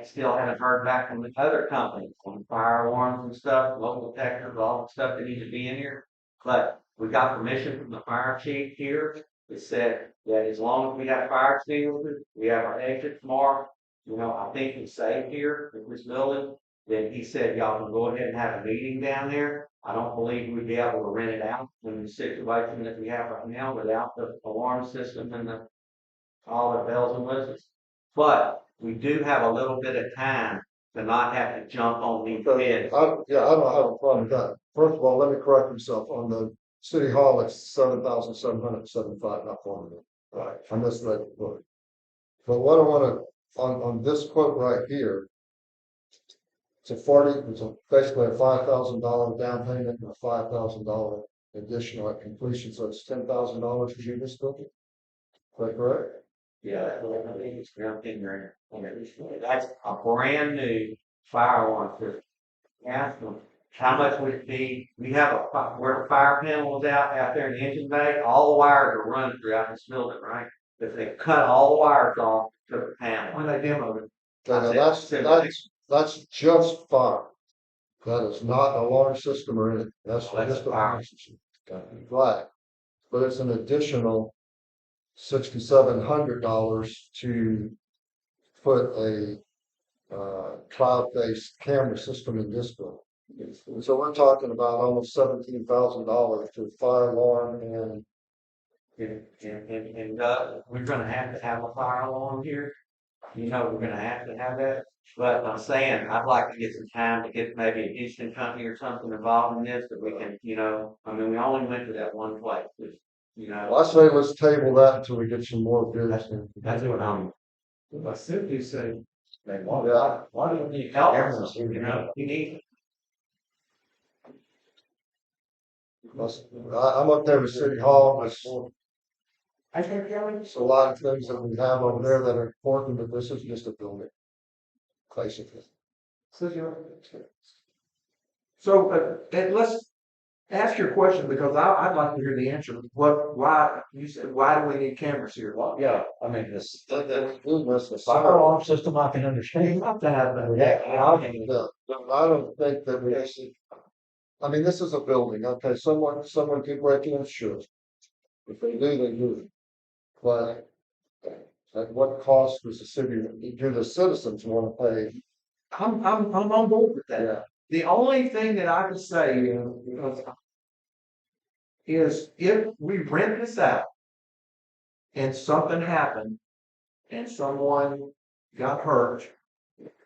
still haven't heard back from the other companies on fire alarms and stuff, local detectors, all the stuff that needs to be in here. But we got permission from the fire chief here. It said that as long as we have fire extinguishers, we have our exits marked, I think it's safe here in this building. Then he said, y'all can go ahead and have a meeting down there. I don't believe we'd be able to rent it out in the situation that we have right now without the alarm system and all the bells and whistles. But we do have a little bit of time to not have to jump on these bids. I don't have a problem with that. First of all, let me correct myself. On the city hall, it's 7,775, not 400. Right. I misread the book. But what I want to, on this quote right here, it's basically a $5,000 down payment and a $5,000 additional at completion, so it's $10,000 to do this building. Is that correct? Yeah, that's what I mean, it's jumping there. That's a brand new fire alarm system. Ask them, how much would it be? We have where the fire panel is out there in the engine bay, all the wires are running throughout this building, right? If they cut all the wires off to the panel. When they demoed it. Okay, now that's just fire. That is not an alarm system or anything, that's That's just a fire. fire system. Right, but it's an additional $6,700 to put a cloud-based camera system in this building. So we're talking about almost $17,000 to fire alarm and We're gonna have to have a fire alarm here. You know, we're gonna have to have that. But I'm saying, I'd like to get some time to get maybe a Houston company or something involved in this, that we can, you know, I mean, we only went to that one place, you know. well, I say let's table that until we get some more bids. That's what I'm. I simply say, Why do we need cameras, you know, you need. I'm up there with City Hall, I think the only there's a lot of things that we have over there that are important, but this is just a building. Basically. So, and let's ask your question, because I'd like to hear the answer. Why, you said, why do we need cameras here? Well, yeah, I mean, this, The fire alarm system, I can understand. You have to have that. Yeah, I don't think that we actually, I mean, this is a building, okay, someone could break in, sure. If they do, they do. But at what cost does the city, do the citizens want to pay? I'm on board with that. Yeah. The only thing that I can say is if we rent this out and something happened and someone got hurt,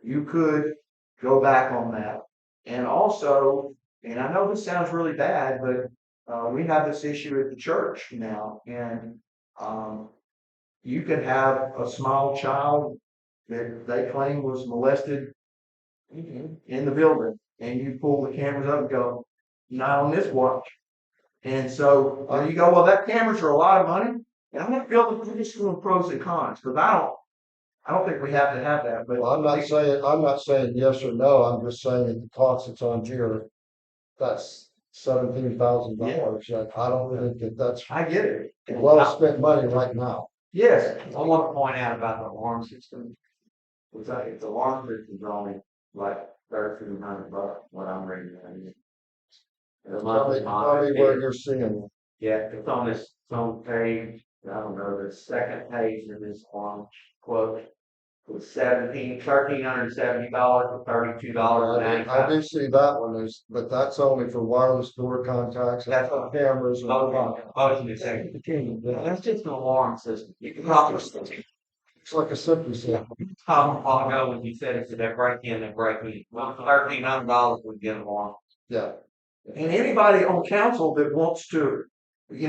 you could go back on that. And also, and I know this sounds really bad, but we have this issue at the church now, and you could have a small child that they claim was molested in the building, and you pull the cameras up and go, not on this watch. And so you go, well, that cameras are a lot of money. And I'm not building just doing pros and cons, because I don't think we have to have that. But Well, I'm not saying yes or no, I'm just saying that the cost that's on here, that's $17,000. I don't think that's I get it. well spent money right now. Yes, I want to point out about the alarm system. It's like, if the alarm system is only like $1,300, what I'm reading. Tell me where you're seeing it. Yeah, it's on this, it's on page, I don't know, the second page of this one quote. It was $1,370 for $32.95. I do see that one is, but that's only for wireless door contacts, that's for cameras. and That's just an alarm system. You can probably It's like a simple set. Tom a while ago when you said it's that break in and break in. Well, $1,300 would get an alarm. Yeah. and anybody on council that wants to, if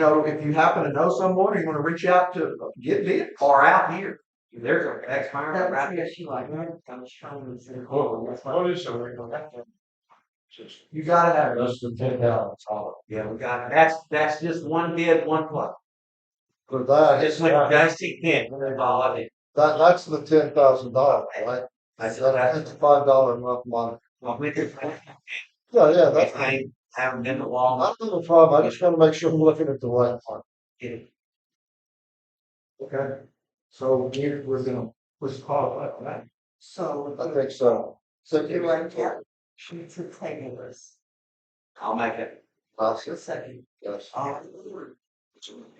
you happen to know someone, or you want to reach out to get bids. Or out here. There's an expiring that right was the there. issue I had. I was trying to say. what is the You gotta have it. Less than $10,000. Yeah, we got, that's just one bid, one plug. For that, Just went dusty pin, that's all I did. that's the $10,000, right? I That's said, that's, $5 a month money. well, we just, Yeah, that's. I haven't been to I Walmart. don't have a problem, I just gotta make sure I'm looking at the right one. Okay. So we're gonna, let's call it that. So. I think so. Do I get, should to table this? I'll make it. A second. Yes.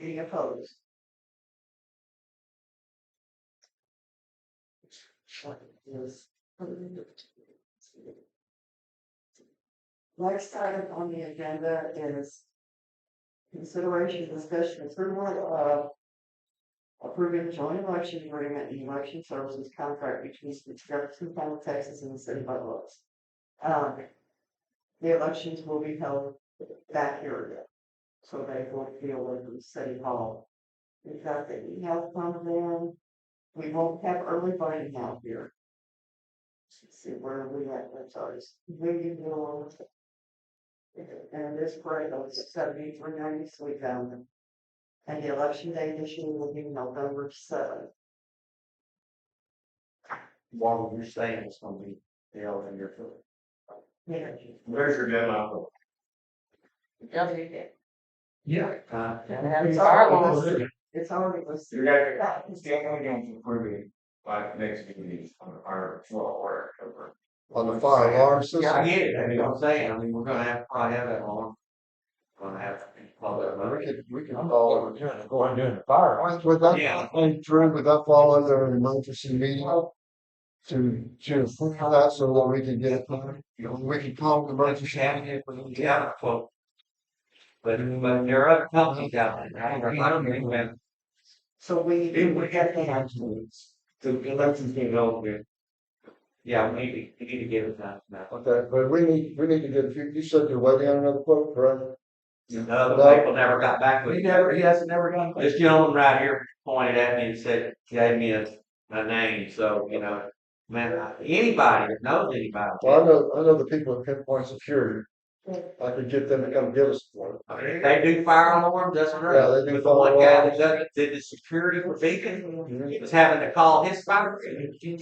Any opposed? Yes. Next item on the agenda is consideration, discussion, approval of approving joint election agreement and election services contract between Jefferson County, Texas and the city of Butler. The elections will be held back here again, so they won't be away from City Hall. We've got the email from them. We won't have early voting out here. Let's see where we at, that's ours. We will. And this parade was 7390 Sweet Valley. And the election day this year will be November 7th. What you're saying is gonna be held in your foot. Where's your deadline? Yeah. It's already listed. It's already listed. You guys, it's the only game to prove it by next meeting on our floor order. On the fire alarm system. Yeah, I get it, I mean, I'm saying, I mean, we're gonna have, probably have that on. Gonna have. We can call it. Go and do the fire. Would that, Yeah. hey, Drew, would that fall under an emergency meeting? To approve that so that we can get it done? We can call the emergency. Yeah, quote. But there are other companies out there, I don't think that. So we get that. The elections being held with. Yeah, we need to give it time now. Okay, but we need to get, you said you're waiting on another quote, correct? No, the people never got back with He me. hasn't never gone. This gentleman right here pointed at me and said, gave me a name, so, you know, man, anybody that knows anybody. Well, I know the people at Pinpoint Security. I could get them to come give us one. I mean, if they do fire alarm, doesn't Yeah, hurt. they do With the one fire guy that alarms. did the security for Beacon, he was having to call his fire.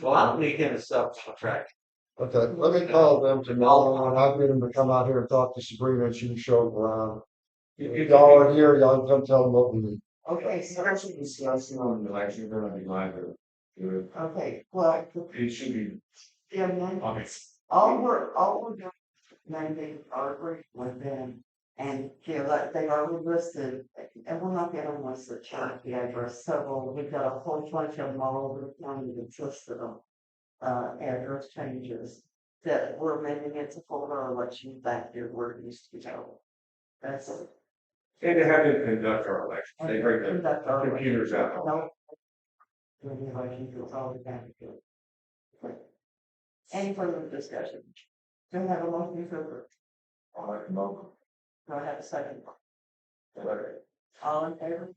Well, I don't need him as subcontract. Okay, let me call them tomorrow and I'll get them to come out here and talk to Sabrina and she can show them around. If y'all are here, y'all come tell them what we need. Okay, so, Actually, discussing on the election, they're gonna be live. okay, well, It should be, the amendment, obvious. all we're doing, maybe are agree with them. And feel like they are listed, and we're not the only ones that check the address, several, we've got a whole bunch of them all over the county that's listed on. Address changes that we're amending it to hold our election back here where it used to be held. That's it. And to have them conduct our elections, they bring their Conduct our computers out. No. The election is all the time. Any further discussion? Do I have a motion to approve? All right, moment. Do I have a second? All in favor?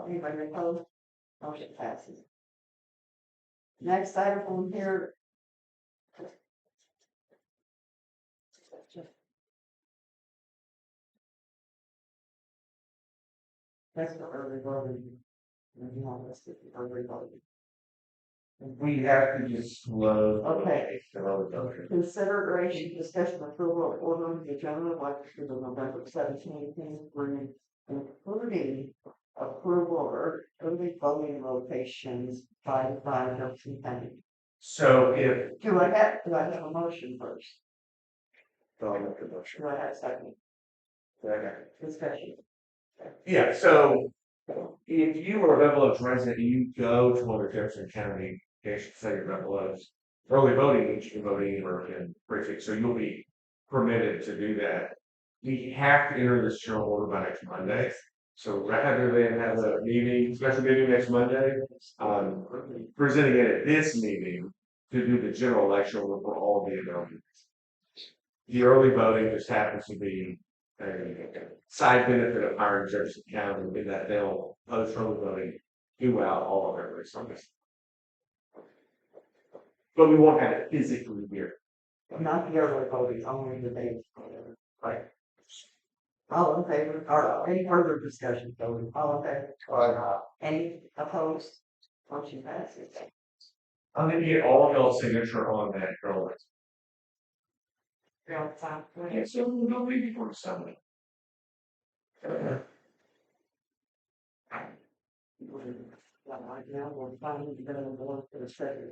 Anybody opposed? Motion passes. Next item on here. That's the early voting. You want this to be early voting. We have to disclose. Okay. The early voting. Consideration, discussion, approval of ordering the general election for the November 17th, including approval of early voting locations by Jefferson County. So if. Do I have a motion first? I'll make a motion. Do I have a second? Okay. Discussion. Yeah, so if you are a Rebel Oaks resident, you go to one of the Jefferson County, say you're Rebel Oaks, early voting means you can vote anywhere in precinct, so you'll be permitted to do that. We have to enter this general order by next Monday. So rather than have a meeting, special meeting next Monday, presenting it at this meeting to do the general election for all the meetings. The early voting just happens to be a side benefit of hiring Jefferson County, in that they'll post early voting throughout all of their resources. But we won't have it physically here. Not the early voting, only the day. Right. All in favor, or any further discussion, voting, all in favor? Any opposed? Motion passes. I'm gonna get all of y'all's signature on that early. Yeah, so we'll leave before Sunday. Right now, we're finally gonna go for the second,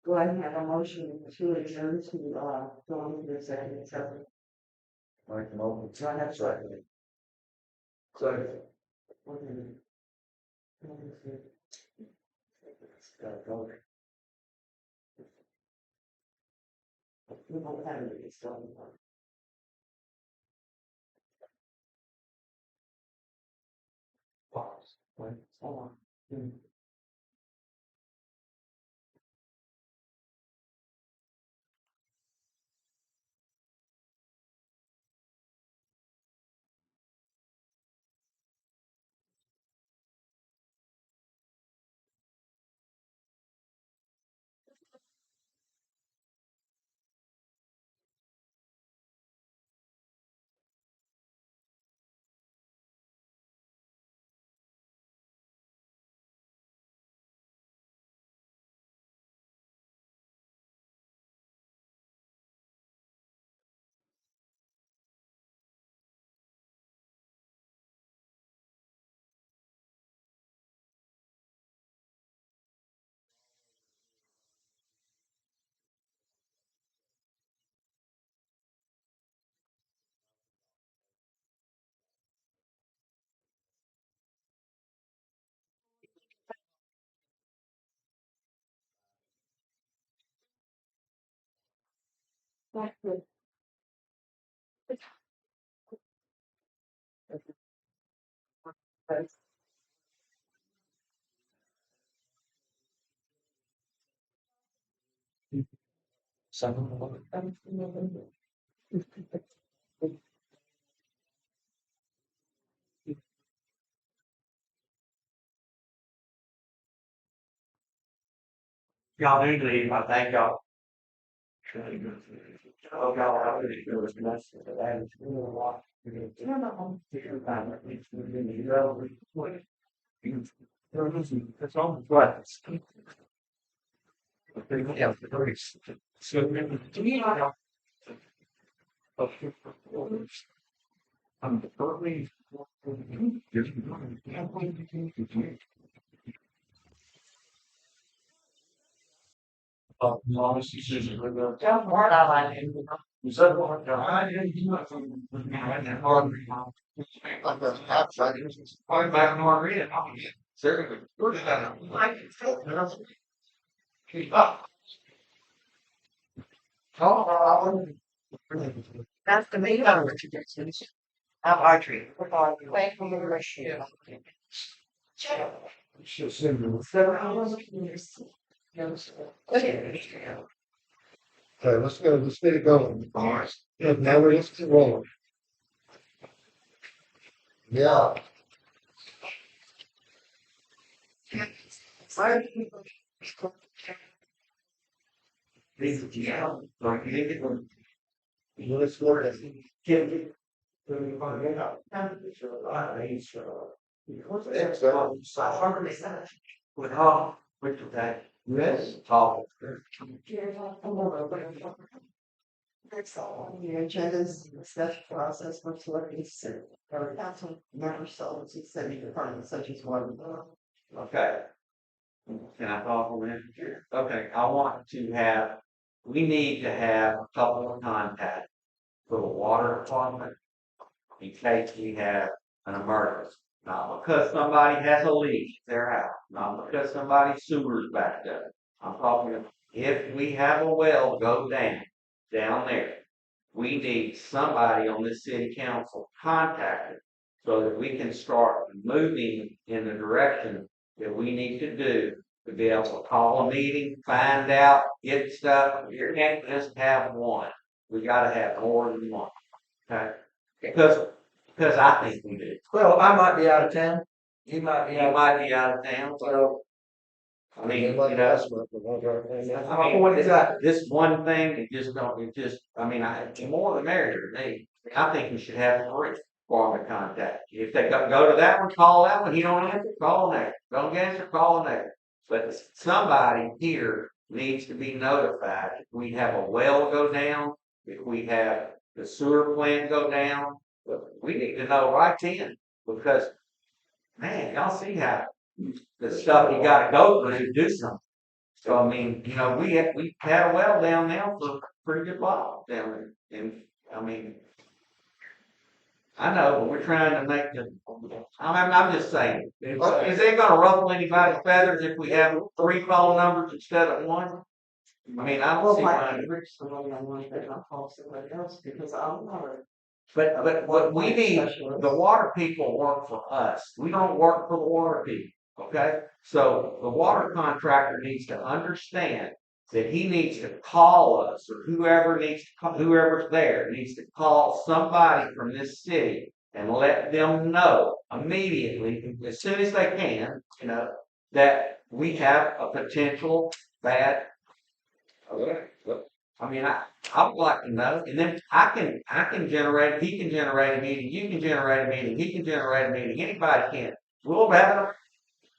go ahead and have a motion to adjourn to, go into the executive session. Make the motion. Do I have a second? Second. We don't have it, it's still. Pause. Hold on. That's good. Y'all do leave, I thank y'all. Oh, y'all, I really feel it's nice to that. It's really a lot. It's almost right. Yeah, so, to me, I'm early. No, she says, Don't worry about it. you said, well, I didn't do nothing. I didn't hardly. Like a half second. Going back to Margarita. Certainly. Keep up. That's the main one. Have archery. Away from the ratio. Should send you. Okay, let's go, let's get it going. Yeah, now we're just rolling. Yeah. Let's go. With all, with that. Yes. Tall. Next on the agenda is the discussion process for selecting or council member sellers in city departments such as water. Okay. Can I talk on that? Okay, I want to have, we need to have a couple of contacts for the water department in case we have an emergency. Not because somebody has a leak at their house, not because somebody's sewer's backed up. I'm talking, if we have a well go down there, we need somebody on this city council contacted so that we can start moving in the direction that we need to do to be able to call a meeting, find out, get stuff. You can't just have one. We gotta have more than one. Okay? Because I think we do. Well, I might be out of town. You might be You out. might be out of town, so. I mean, you know, My point is that this one thing, I mean, the more the merrier, I think we should have three form of contact. If they go to that one, call that one, he don't answer, call next, don't answer, call next. But somebody here needs to be notified if we have a well go down, if we have the sewer plant go down, we need to know right then, because, man, y'all see how the stuff you gotta go through to do something. So I mean, you know, we had a well down there for a pretty good while down there, and I mean, I know, but we're trying to make I'm just saying, is it gonna ruffle anybody's feathers if we have three phone numbers instead of one? I mean, I don't Well, see my why. reach somebody on one, but not call somebody else because I'm not a. But what we need, the water people work for us. We don't work for the water people, okay? So the water contractor needs to understand that he needs to call us or whoever's there needs to call somebody from this city and let them know immediately, as soon as they can, you know, that we have a potential bad. I mean, I would like to know, and then I can generate, he can generate a meeting, you can generate a meeting, he can generate a meeting, anybody can. We'll have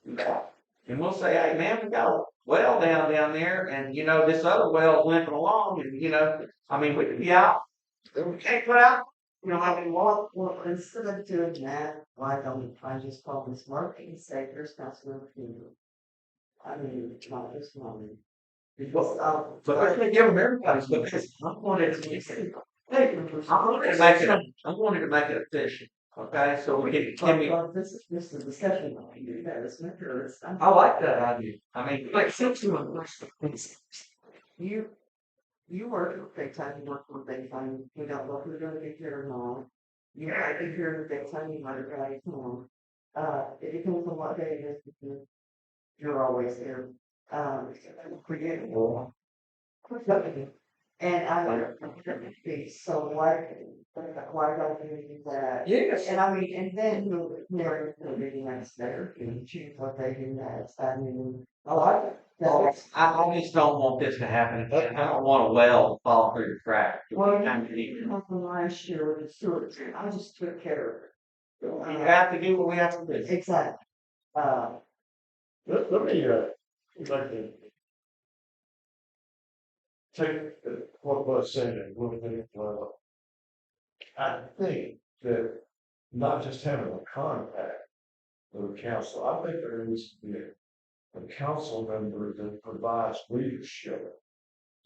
it, and we'll say, hey, man, we got a well down there, and you know, this other well's limping along, and you know, I mean, we could be out. We can't put out, you know, how many water. Well, instead of doing that, why don't I just call this marketing and say, here's Councilmember Freeman. I mean, not this moment. Because But I can't give them everybody's, because I wanted to make it official, okay, so we can we. This is just a discussion. You guys, make I like that idea. I mean, like, since you. you work with big time, you work with big time, we don't know if we're gonna be here or not. You might be here in big time, you might be right home. It depends on what day it is, because you're always here. Forgettable. And I like, so why don't we do that? Yes. And I mean, and then they're really nice there, and choose what they do next, I mean, I like it. I just don't want this to happen again. I don't want a well to fall through the crack. Well, Time to leave. from last year with the sewer, I just took care of it. We have to do what we have to do. Exactly. Let me, like to take what was said and a little bit, I think that not just having a contact with the council, I think there needs to be a council member that provides leadership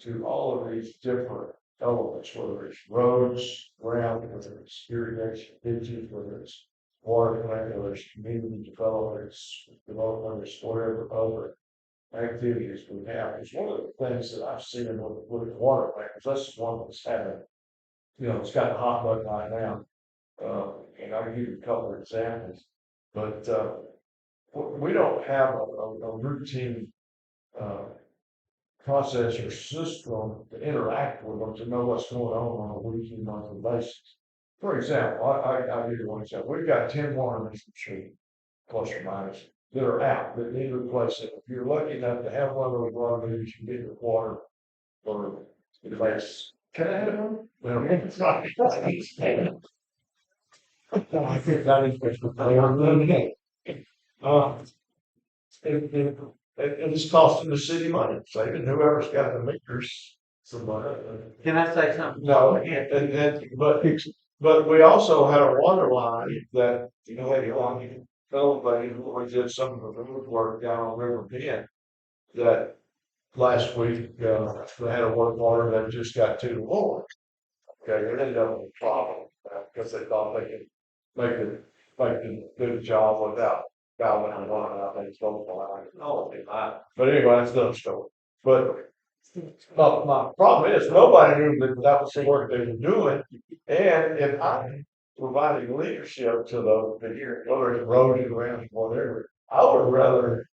to all of these different elements, whether it's roads, ground, whether it's irrigation, ditches, whether it's water plant, whether it's community development, whatever other activities we have. It's one of the things that I've seen with the water plant, because that's one that's having, it's got a hot button right now. And I'll give you a couple of examples, but, we don't have a routine, process or system to interact with them to know what's going on a weekly, monthly basis. For example, I'll give you one example. We've got 10 water mains in the street, plus or minus, that are out, that need replacing. If you're lucky enough to have one of those water mains, you can get the water or the place. Can I have one? Well, it's not. I think that is what they are doing. And it's costing the city money, saving whoever's got the meters some money. Can I say something? No, but we also had a water line that, had on elevated, we did some of the road work down on River Bend. That last week, they had a water that just got to the wall. Okay, it ended up with a problem, because they thought they could make it do the job without valving and water out, they told the line. But anyway, that's another story. But my problem is, nobody knew that was the work they were doing, and if I providing leadership to whether it's erosion, grounds, whatever, I would rather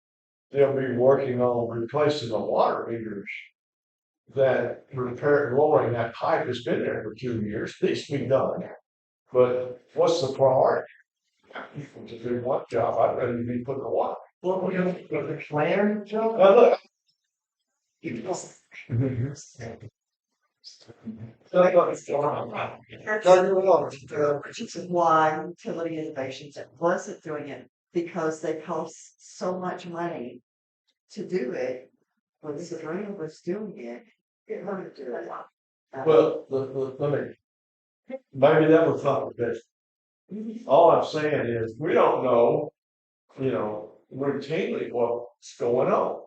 them be working on replacing the water meters than lowering that pipe that's been there for 2 years. Needs to be done. But what's the priority? To do one job, I'd rather be putting the water. Well, we have a plan, Joe. Look. Which is why utility innovations wasn't doing it, because they cost so much money to do it. When Sabrina was doing it, it hurt to do it. Well, let me, maybe that was not the best. All I'm saying is, we don't know, routinely what's going on.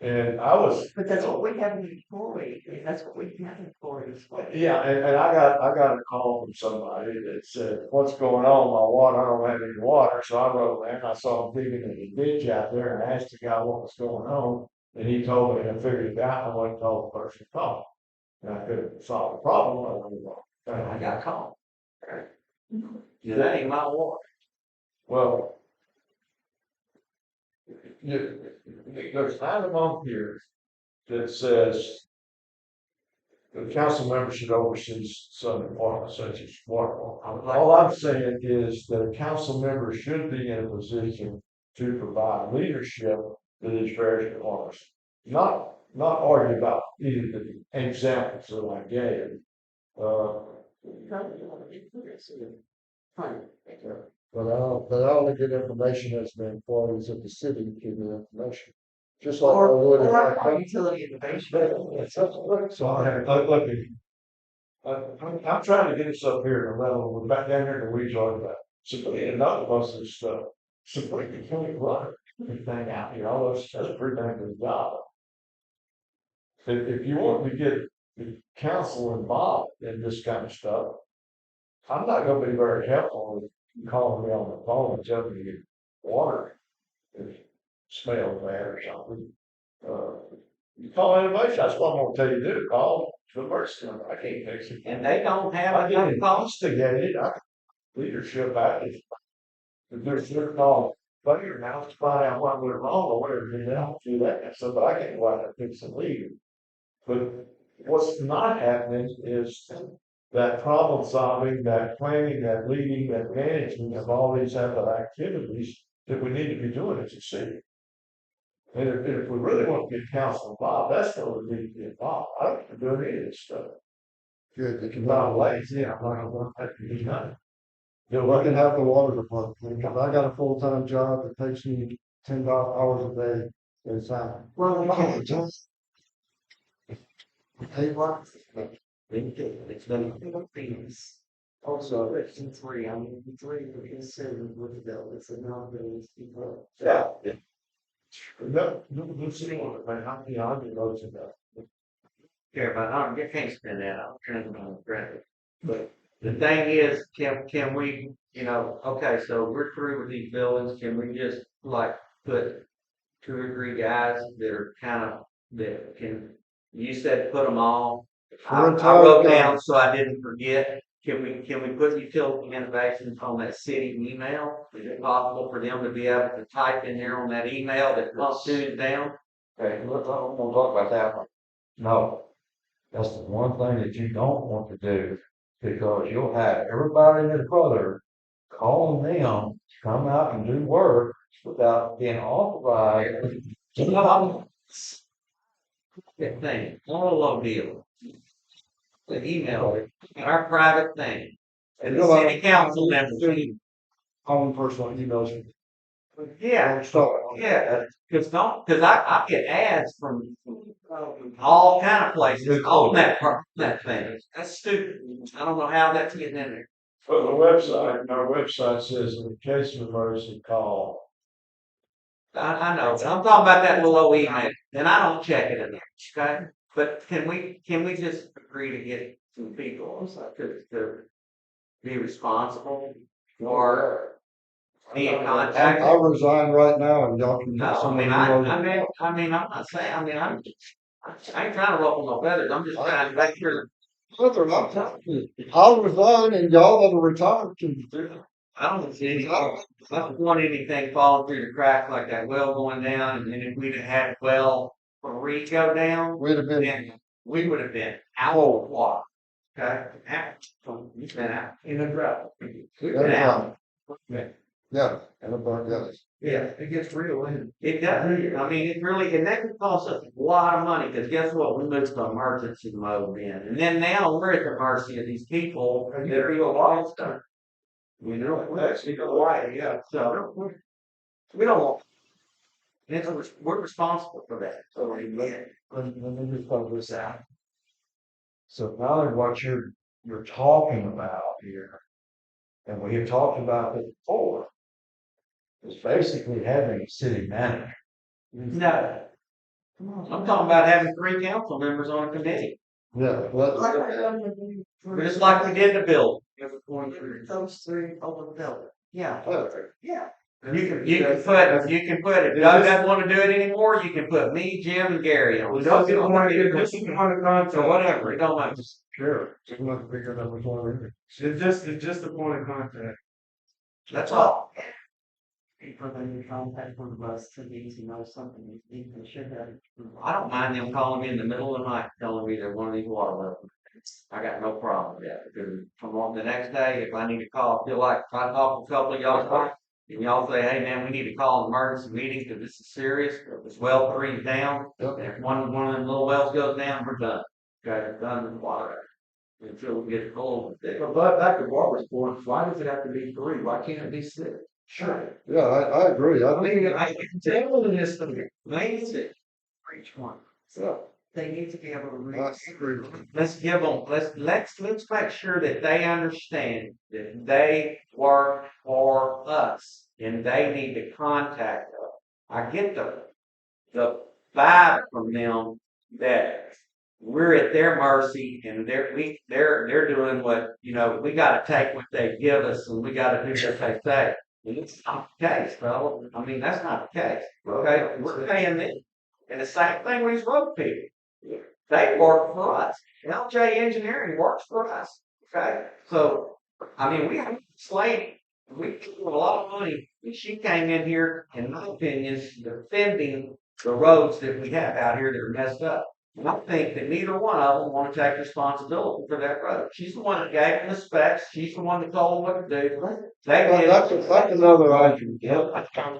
And I was. But that's what we have in Corey, that's what we have in Corey. Yeah, and I got a call from somebody that said, what's going on with my water? I don't have any water. So I wrote there and I saw him digging in the ditch out there, and I asked the guy what was going on. And he told me, and I figured it out, and I went and told the person to call. And I could have solved the problem. I got caught. That ain't my water. Well, there's an item on here that says the council member should oversee some departments such as water. All I'm saying is that a council member should be in a position to provide leadership to these various departments. Not argue about either the examples that I gave. But I only get information that's been employees of the city give me information. Just like I would if I come. Utility innovation. So I'm trying to get us up here to a level, we're back down here to we talk about. Sabrina knows most of this stuff. Sabrina can't run everything out here, all those, that's a pretty dang good job. If you want to get the council involved in this kind of stuff, I'm not gonna be very helpful with calling me on the phone and telling me to get water. It smells bad or something. You call anybody, that's what I'm gonna tell you to do, call the emergency number, I can't fix it. And they don't have I a get call. instigated, leadership out if they're called failure now to find out what went wrong or whatever, they don't do that, so, but I can't go out and fix and leave. But what's not happening is that problem solving, that planning, that leading, that management of all these other activities that we need to be doing as a city. And if we really want to get council involved, that's what we need to be involved. I don't want to do any of this stuff. Good, you can Not not lazy, I'm not gonna want that to be done. I can have the water department, because I got a full-time job that takes me 10 hours a day, it's Well, we can just. Hey, what? It's been famous. also, section three, I mean, three, we consider with the bill, it's a non-billing people. Yeah. No, sitting on it, man, how many hundred roads ago? Care about, you can't spend that out, trying to credit. But the thing is, can we, okay, so we're through with these buildings, can we just like put 2 or 3 guys that are that can, you said put them all. I wrote down so I didn't forget. Can we put utility innovations on that city email? Is it possible for them to be able to type in there on that email that comes to down? Okay, we're gonna talk about that one. No, that's the one thing that you don't want to do, because you'll have everybody and their brother calling them to come out and do work without being authorized. That thing, all low deal. The email, our private thing. And the city council members. Own personal emails. Yeah, Start. yeah, cause I get ads from all kind of places on that thing. That's stupid. I don't know how that's getting in there. But our website says in case of emergency, call. I know, but I'm talking about that little old email, and I don't check it in there, okay? But can we just agree to get some people to be responsible or be in I contact? resign right now and y'all can. No, I mean, I'm not saying, I ain't trying to ruffle no feathers, I'm just trying to make sure. I'll resign and y'all that are retired can. I don't want anything falling through the cracks like that well going down, and then if we'd have had well 3 go down, We'd have been. then we would have been out of water. Okay? You've been out in a drought. We've been out. Yeah, and about that. Yeah, it gets real, it does. I mean, it really, and that could cost us a lot of money, because guess what? We moved to emergency mode then. And then now we're at the mercy of these people that are even lost. We know it, actually go away, yeah. So we don't want. We're responsible for that. So Let me just close this out. So now that what you're talking about here, and we have talked about it before, is basically having a city manager. no. I'm talking about having 3 council members on a committee. Yeah, Just like we did the bill. Those three over the building. Yeah. Yeah. You can put, if Doug doesn't want to do it anymore, you can put me, Jim, and Gary on. This is the point of contact. Or whatever, it don't matter. sure. I'm not figuring that was one of It's just the point of contact. That's all. People that you contact from the bus to these, something you should have. I don't mind them calling me in the middle of the night, telling me they're one of these water wells. I got no problem with that, because from on the next day, if I need to call, I feel like if I talk to a couple of y'all, and y'all say, hey man, we need to call an emergency meeting because this is serious, this well 3's down, Yep. and if one of them little wells goes down, we're done. Okay, it's done with water. Until we get cold. But back to Barbara's point, why does it have to be 3? Why can't it be 6? Sure. Yeah, I agree. I think. I can tell in this thing, maybe 6 for each one. So they need to be able to read. I agree. Let's give them, let's make sure that they understand that they work for us and they need to contact us. I get the vibe from them that we're at their mercy and they're doing what, we gotta take what they give us and we gotta do what they say. And it's not the case, bro. I mean, that's not the case. Okay, we're paying them. And the same thing with these road people. They work for us. LJ Engineering works for us. Okay, so I mean, we have this lady. We gave her a lot of money. And she came in here, in my opinion, defending the roads that we have out here that are messed up. And I think that neither one of them want to take responsibility for that road. She's the one that gave them the specs. She's the one that told them what to do. They Well, did. that's another item.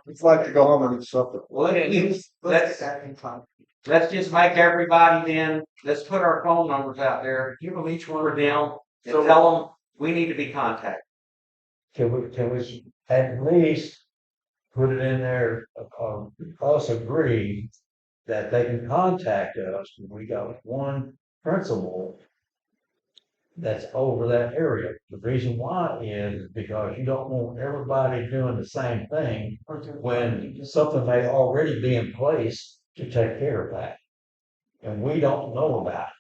It's like to go home and eat supper. Well, Let's let's get that in time. let's just make everybody then. Let's put our phone numbers out there. Give them each one of them and tell them we need to be contacted. Can we at least put it in there, us agree that they can contact us. We got one principal that's over that area. The reason why is because you don't want everybody doing the same thing when something may already be in place to take care of that. And we don't know about it.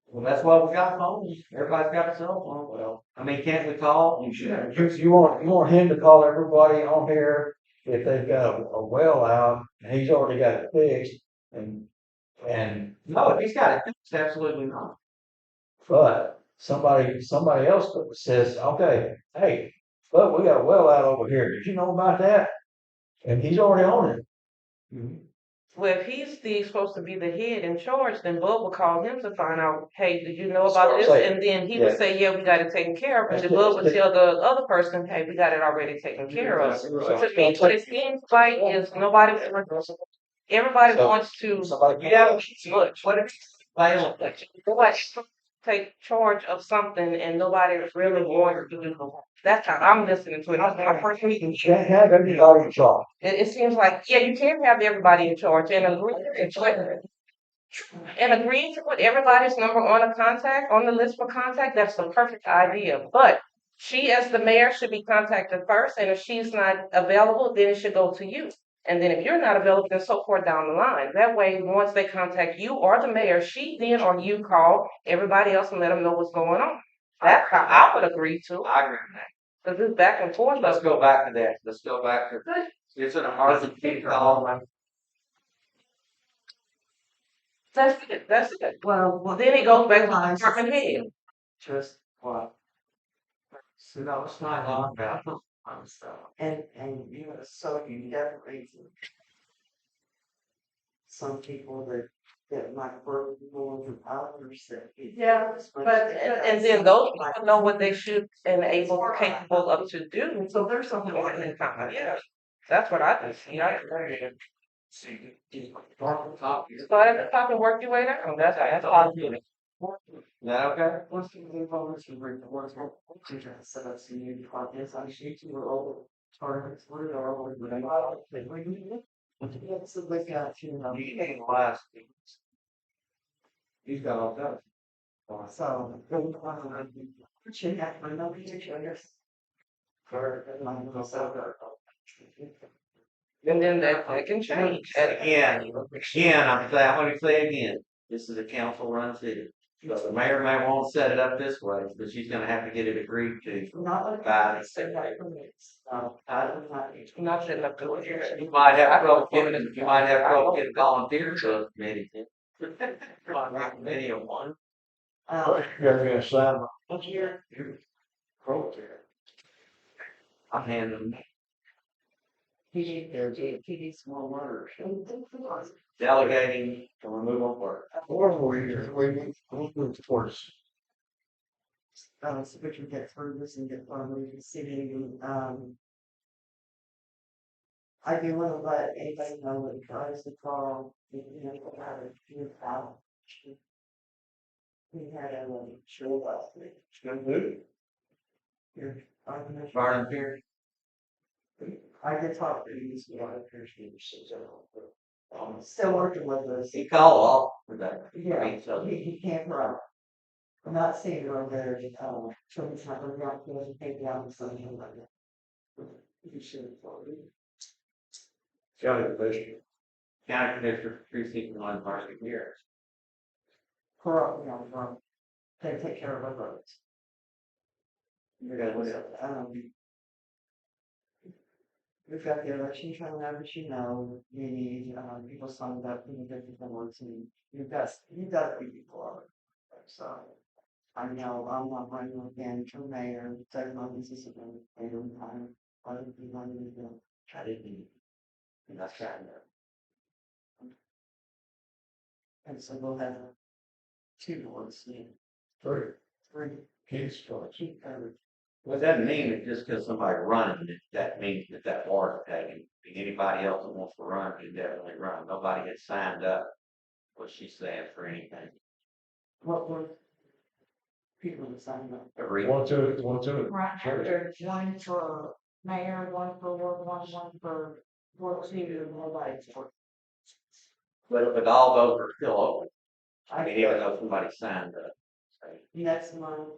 Well, that's why we got phones. Everybody's got a cell phone. Well, I mean, can't we call? You should. You want him to call everybody on here if they've got a well out and he's already got it fixed and No, if he's got it, it's absolutely not. but somebody else says, okay, hey, but we got a well out over here. Did you know about that? And he's already on it. Well, if supposed to be the head in charge, then Bub would call him to find out, hey, did you know about this? And then he would say, yeah, we got it taken care of. And then Bub would tell the other person, hey, we got it already taken care of. To me, what it seems like is everybody wants to, Yeah, what if nobody take charge of something and nobody really wants to do the work. That's how I'm listening to it. That's my first meeting. You can't have everybody in charge. It seems like, yeah, you can have everybody in charge and agreeing to put everybody's number on the list for contact, that's the perfect idea. But she, as the mayor, should be contacted first, and if she's not available, then it should go to you. And then if you're not available, then so forth down the line. That way, once they contact you or the mayor, she then or you call everybody else and let them know what's going on. That's how I would agree to. I agree with that. Because it's back and forth. Let's go back to that. Let's go back to, it's an emergency call. That's it. That's it. Well, Then it goes back to the department head. Just what? So that was not long about stuff. and you know, so you definitely some people that might work more than others that. Yeah, but and then those people know what they should and capable of to do. So there's something like that. Yeah, that's what I think. Yeah, See, start at the top here. start at the top and work your way down. That's how I do it. Is that okay? Once you move on to bring the words more to set up some new targets, I shoot you were all targets, what are all of them? Yeah, so we got you know. You ain't last. He's got all that. So, what you have, I know you yours. And then that can change. Again, I'm saying, I want to say again, this is a council run city. So the mayor may want to set it up this way, but she's gonna have to get it agreed to. Not like By that, say right from it. I don't know. Not setting up the way. You might have trouble getting volunteers to a committee. Committee of one. You're gonna sign. Here, I'm handing them. he needs more words. Delegating to removal work. We move towards. So we can get through this and get from the city, I do want to let anybody know that tries to call, you know, how to do out. We had a show last week. Here, Volunteer. I did talk to these volunteers, still working with us. He called off for that. Yeah, So he can't run. I'm not seeing her over there, so he's not gonna rock, he doesn't take down the something like that. You should. County commissioner. county commissioner precinct one varsity years. Correct, you know, they take care of our roads. we've got the election calendar, as you know, we need, people signed up for the different boards and you've got people already. So, I know I'm not running again for mayor, so this is a later time, other than running again. Try to be. And that's trying to. And so we'll have two boards, yeah, Three. three, Keith's choice. keep covered. What that mean is just because somebody running, that means that board is taken. Anybody else that wants to run can definitely run. Nobody has signed up, what she's saying, for anything. What were people that signed up? Every, One, two, one, two. Right, there's one for mayor, one for Ward 1, one for Ward 2, and nobody for. but all those are still open. I mean, even though somebody signed up. Next month,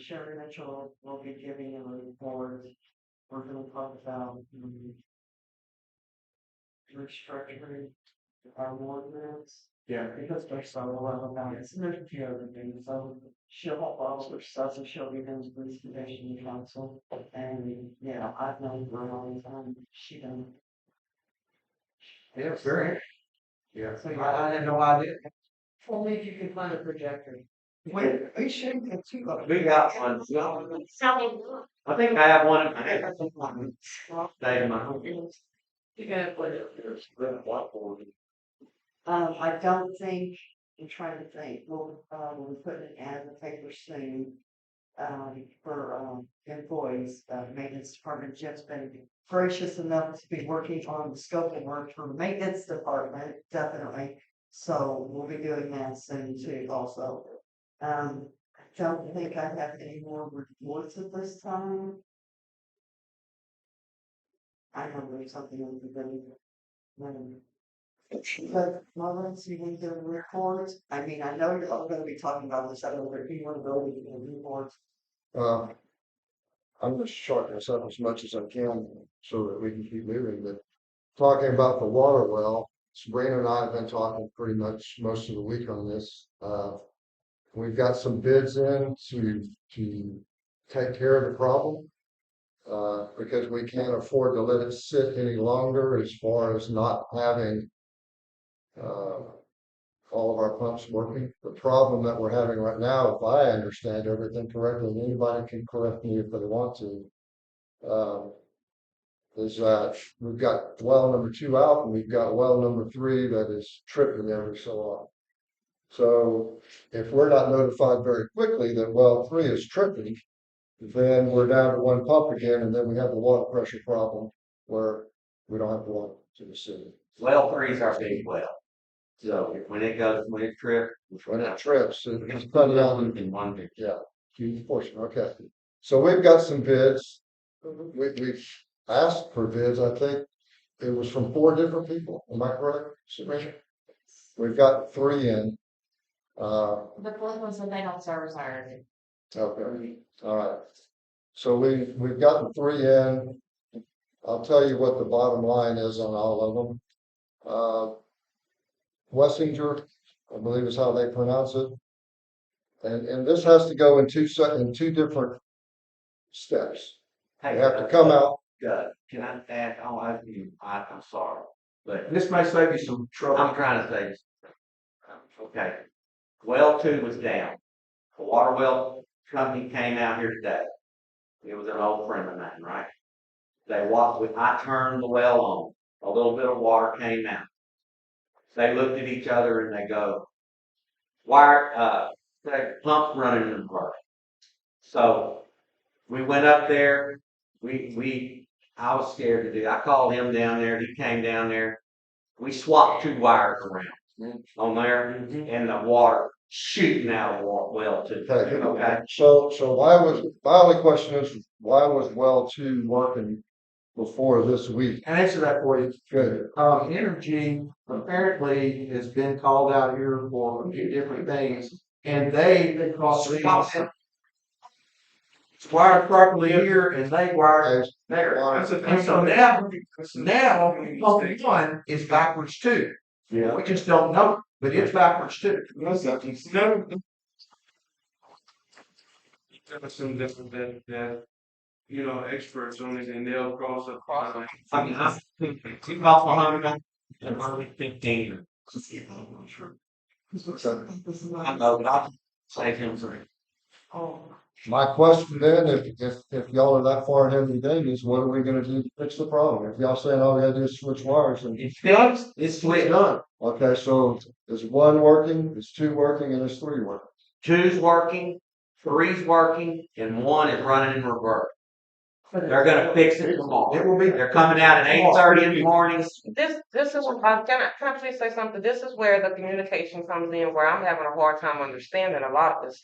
Sherry Mitchell will be giving a report. We're gonna talk about, restructuring our ordinance. Yeah. Because there's some level of balance, and there's a few other things, so she'll help us with stuff, and she'll be doing the police commission council. And, yeah, I've known her a long time, she done. Yeah, very. Yeah, So, I had no idea. Only if you can find a projector. Wait, we should get two of them. We got one. I think I have one. I have one. Dave, my home. You gotta put it. There's a whiteboard. I don't think, I'm trying to think, we'll be putting an ad in the paper soon. For employees, maintenance department, Jeff's been gracious enough to be working on the scope of work for the maintenance department, definitely. So we'll be doing that soon too, also. I don't think I have any more reports at this time. I know there's something in the but Lawrence, you want to do a report? I mean, I know you're all gonna be talking about this, I don't know if you wanna go into the report. I'm just shortening this up as much as I can so that we can keep moving, but talking about the water well, Sabrina and I have been talking pretty much most of the week on this. We've got some bids in to take care of the problem. Because we can't afford to let it sit any longer as far as not having all of our pumps working. The problem that we're having right now, if I understand everything correctly, and anybody can correct me if they want to, is that we've got well number 2 out and we've got well number 3 that is tripping every so often. So if we're not notified very quickly that well 3 is tripping, then we're down to 1 pump again, and then we have the water pressure problem where we don't have water to the city. Well, 3 is our big well. So when it trips. When it trips, it's put cut down. in one big. Yeah, huge portion, okay. So we've got some bids. We've asked for bids, I think it was from 4 different people, am I correct, Sabrina? We've got 3 in. The fourth one said they don't service our. Okay, all right. So we've gotten 3 in. I'll tell you what the bottom line is on all of them. Wessinger, I believe is how they pronounce it. And this has to go in two different steps. Hey, They have to come out. Can I add, I'm sorry, but This may save you some trouble. I'm trying to say this. Okay, well 2 was down. The water well company came out here today. It was an old friend of mine, right? I turned the well on. A little bit of water came out. They looked at each other and they go, the pump's running in the reverse. So we went up there. I was scared to do. I called him down there. He came down there. We swapped 2 wires around on there, and the water shooting out of well 2. Okay. So my only question is, why was well 2 working before this week? Can I answer that for you? Good. Energy apparently has been called out here for a few different things, and they wired properly here, and they wired there. And so now pump 1 is backwards too. Yeah. We just don't know, but it's backwards too. No. Assume that you know, experts on it and they'll cross up. I mean, I think off 100 and 115. I know, but I'll say him three. My question then, if y'all are that far ahead of the game, is what are we gonna do to fix the problem? If y'all saying all we gotta do is switch wires, and, It's fixed, it's split done. okay, so is one working, is two working, and is three working? Two's working, three's working, and one is running in reverse. They're gonna fix it tomorrow. It will be. They're coming out at 8:30 in the morning. This is, can I please say something? This is where the communication comes in, where I'm having a hard time understanding a lot of this.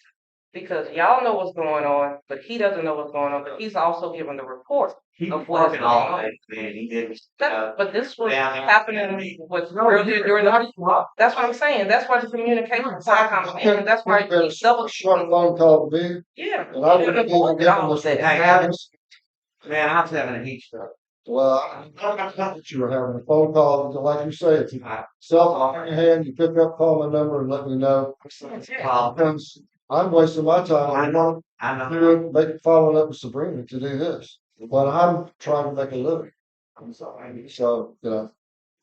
Because y'all know what's going on, but he doesn't know what's going on, but he's also giving the report. He's Of what's working all going on. day, man. He didn't. But this was down there. happening with earlier during the, that's what I'm saying, that's why the communication part comes in, that's why Could've been you double. a short phone call to me, Yeah. and I would have even given this. Hey, man, I was having a heat stroke. Well, I thought you were having a phone call, like you say, it's a cell phone in your hand, you pick up, call my number and let me know. Because I'm wasting my I time know. following up with Sabrina to do this, when I'm trying to make a living. So, you know,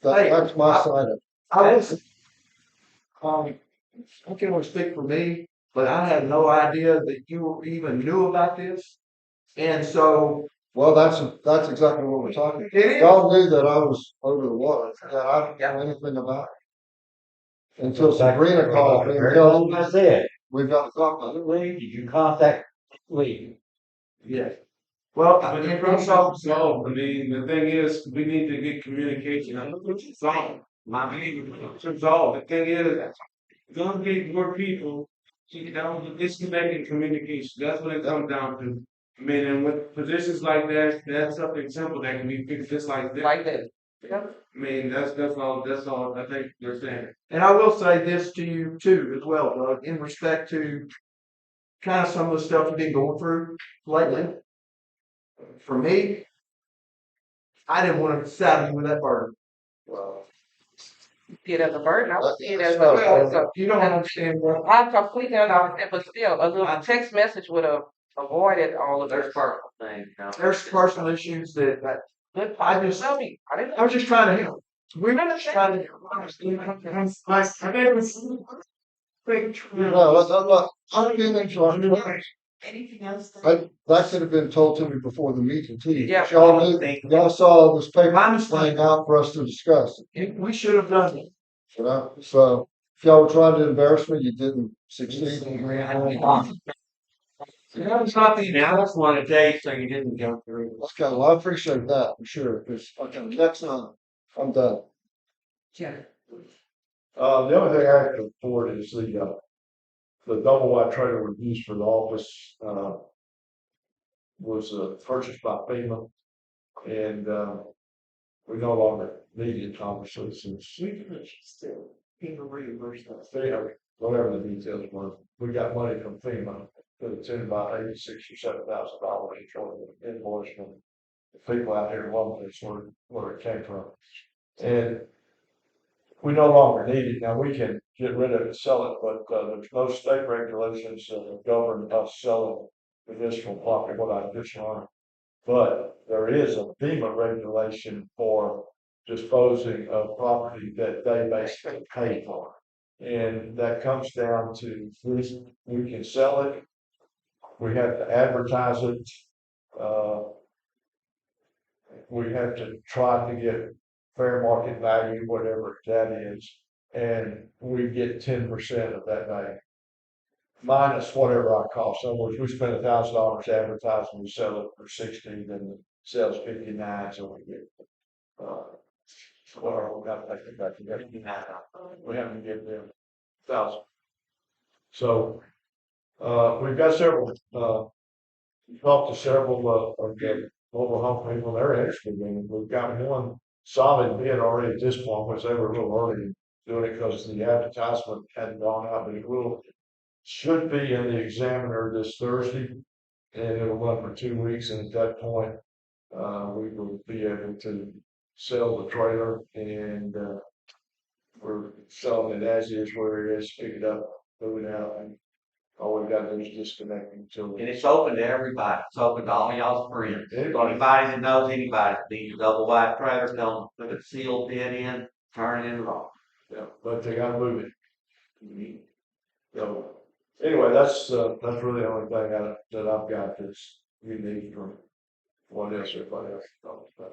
Hey, that's my side of it. I was, I can only speak for me, but I had no idea that you even knew about this. And so Well, that's exactly what we're talking. it is. Y'all knew that I was over the water, that I didn't know anything about it. Until Sabrina called me and told me, I said, we've got to talk about it. Lee, did you contact Lee? Yeah. Well, But the and problem so, is solved. I mean, the thing is, we need to get communication. It's solved. My it's resolved. The thing is, gonna get more people, you know, disconnecting communication. That's what it comes down to. I mean, and with positions like that, that's something simple that can be fixed just like that. Like that. I mean, that's all I think they're saying. and I will say this to you too, as well, Doug, in respect to kind of some of the stuff you've been going through lately. For me, I didn't want to saddle you with that burden. See it as a burden, I would see it as You don't understand what. I completely understand, but still, a little text message would have avoided all of There's this. personal things, you know. There's personal issues that Good, I just- tell me, I didn't. I was just trying to help. We're just trying to Look, I'm getting into Anything else? that could have been told to me before the meeting too. Yeah. Y'all saw this paper laying out for us to discuss, We should have done it. you know? So if y'all were trying to embarrass me, you didn't succeed. It's not the, I just wanted to tell you so you didn't go through. Okay, well, I appreciate that, for sure, because, okay, next time, I'm done. The only thing I have to report is the double wide trailer we used for the office, was, purchased by FEMA. And, we no longer need it, obviously, since Still, people reimburse us. FEMA, whatever the details were, we got money from FEMA. To the tune of about $86,000 or $7,000 each one invoice from the people out here in London, that's where it came from. And we no longer need it. Now, we can get rid of it, sell it, but there's no state regulations that govern us selling additional property, what I just learned. But there is a FEMA regulation for disposing of property that they basically pay for. And that comes down to we can sell it. We have to advertise it. We have to try to get fair market value, whatever that is, and we get 10% of that value. Minus whatever our cost. In other words, we spend $1,000 advertising, we sell it for 60, then it sells 59, so we get whatever we got to take it back together. We haven't given them 1,000. So we've got several talked to several of the mobile home people, they're interested in it. We've got one solid bid already at this point, which they were a little early in doing it because the advertisement hadn't gone out, but it should be in the Examiner this Thursday, and it'll run for 2 weeks, and at that point, we will be able to sell the trailer, and we're selling it as is where it is, pick it up, move it out, and All we gotta do is disconnect the And utility. it's open to everybody. It's open to all y'all's friends. Anybody, Anybody that knows anybody, these double wide trailers, tell them, put a sealed pit in, turn it in off. yeah, but they gotta move it. So, anyway, that's really the only thing that I've got that's unique from what else everybody else talks about.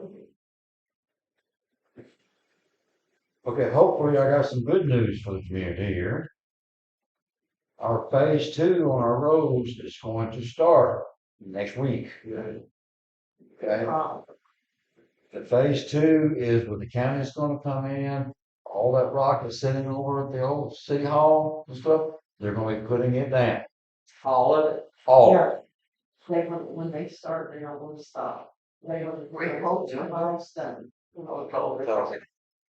Okay, hopefully I got some good news for the community here. Our phase 2 on our roads is going to start next week. Yeah. Okay. The phase 2 is where the county's gonna come in, all that rock is sitting over at the old city hall and stuff, they're gonna be putting it down. All of it. All. Yeah. They, when they start, they don't want to stop. They want to hold your milestone.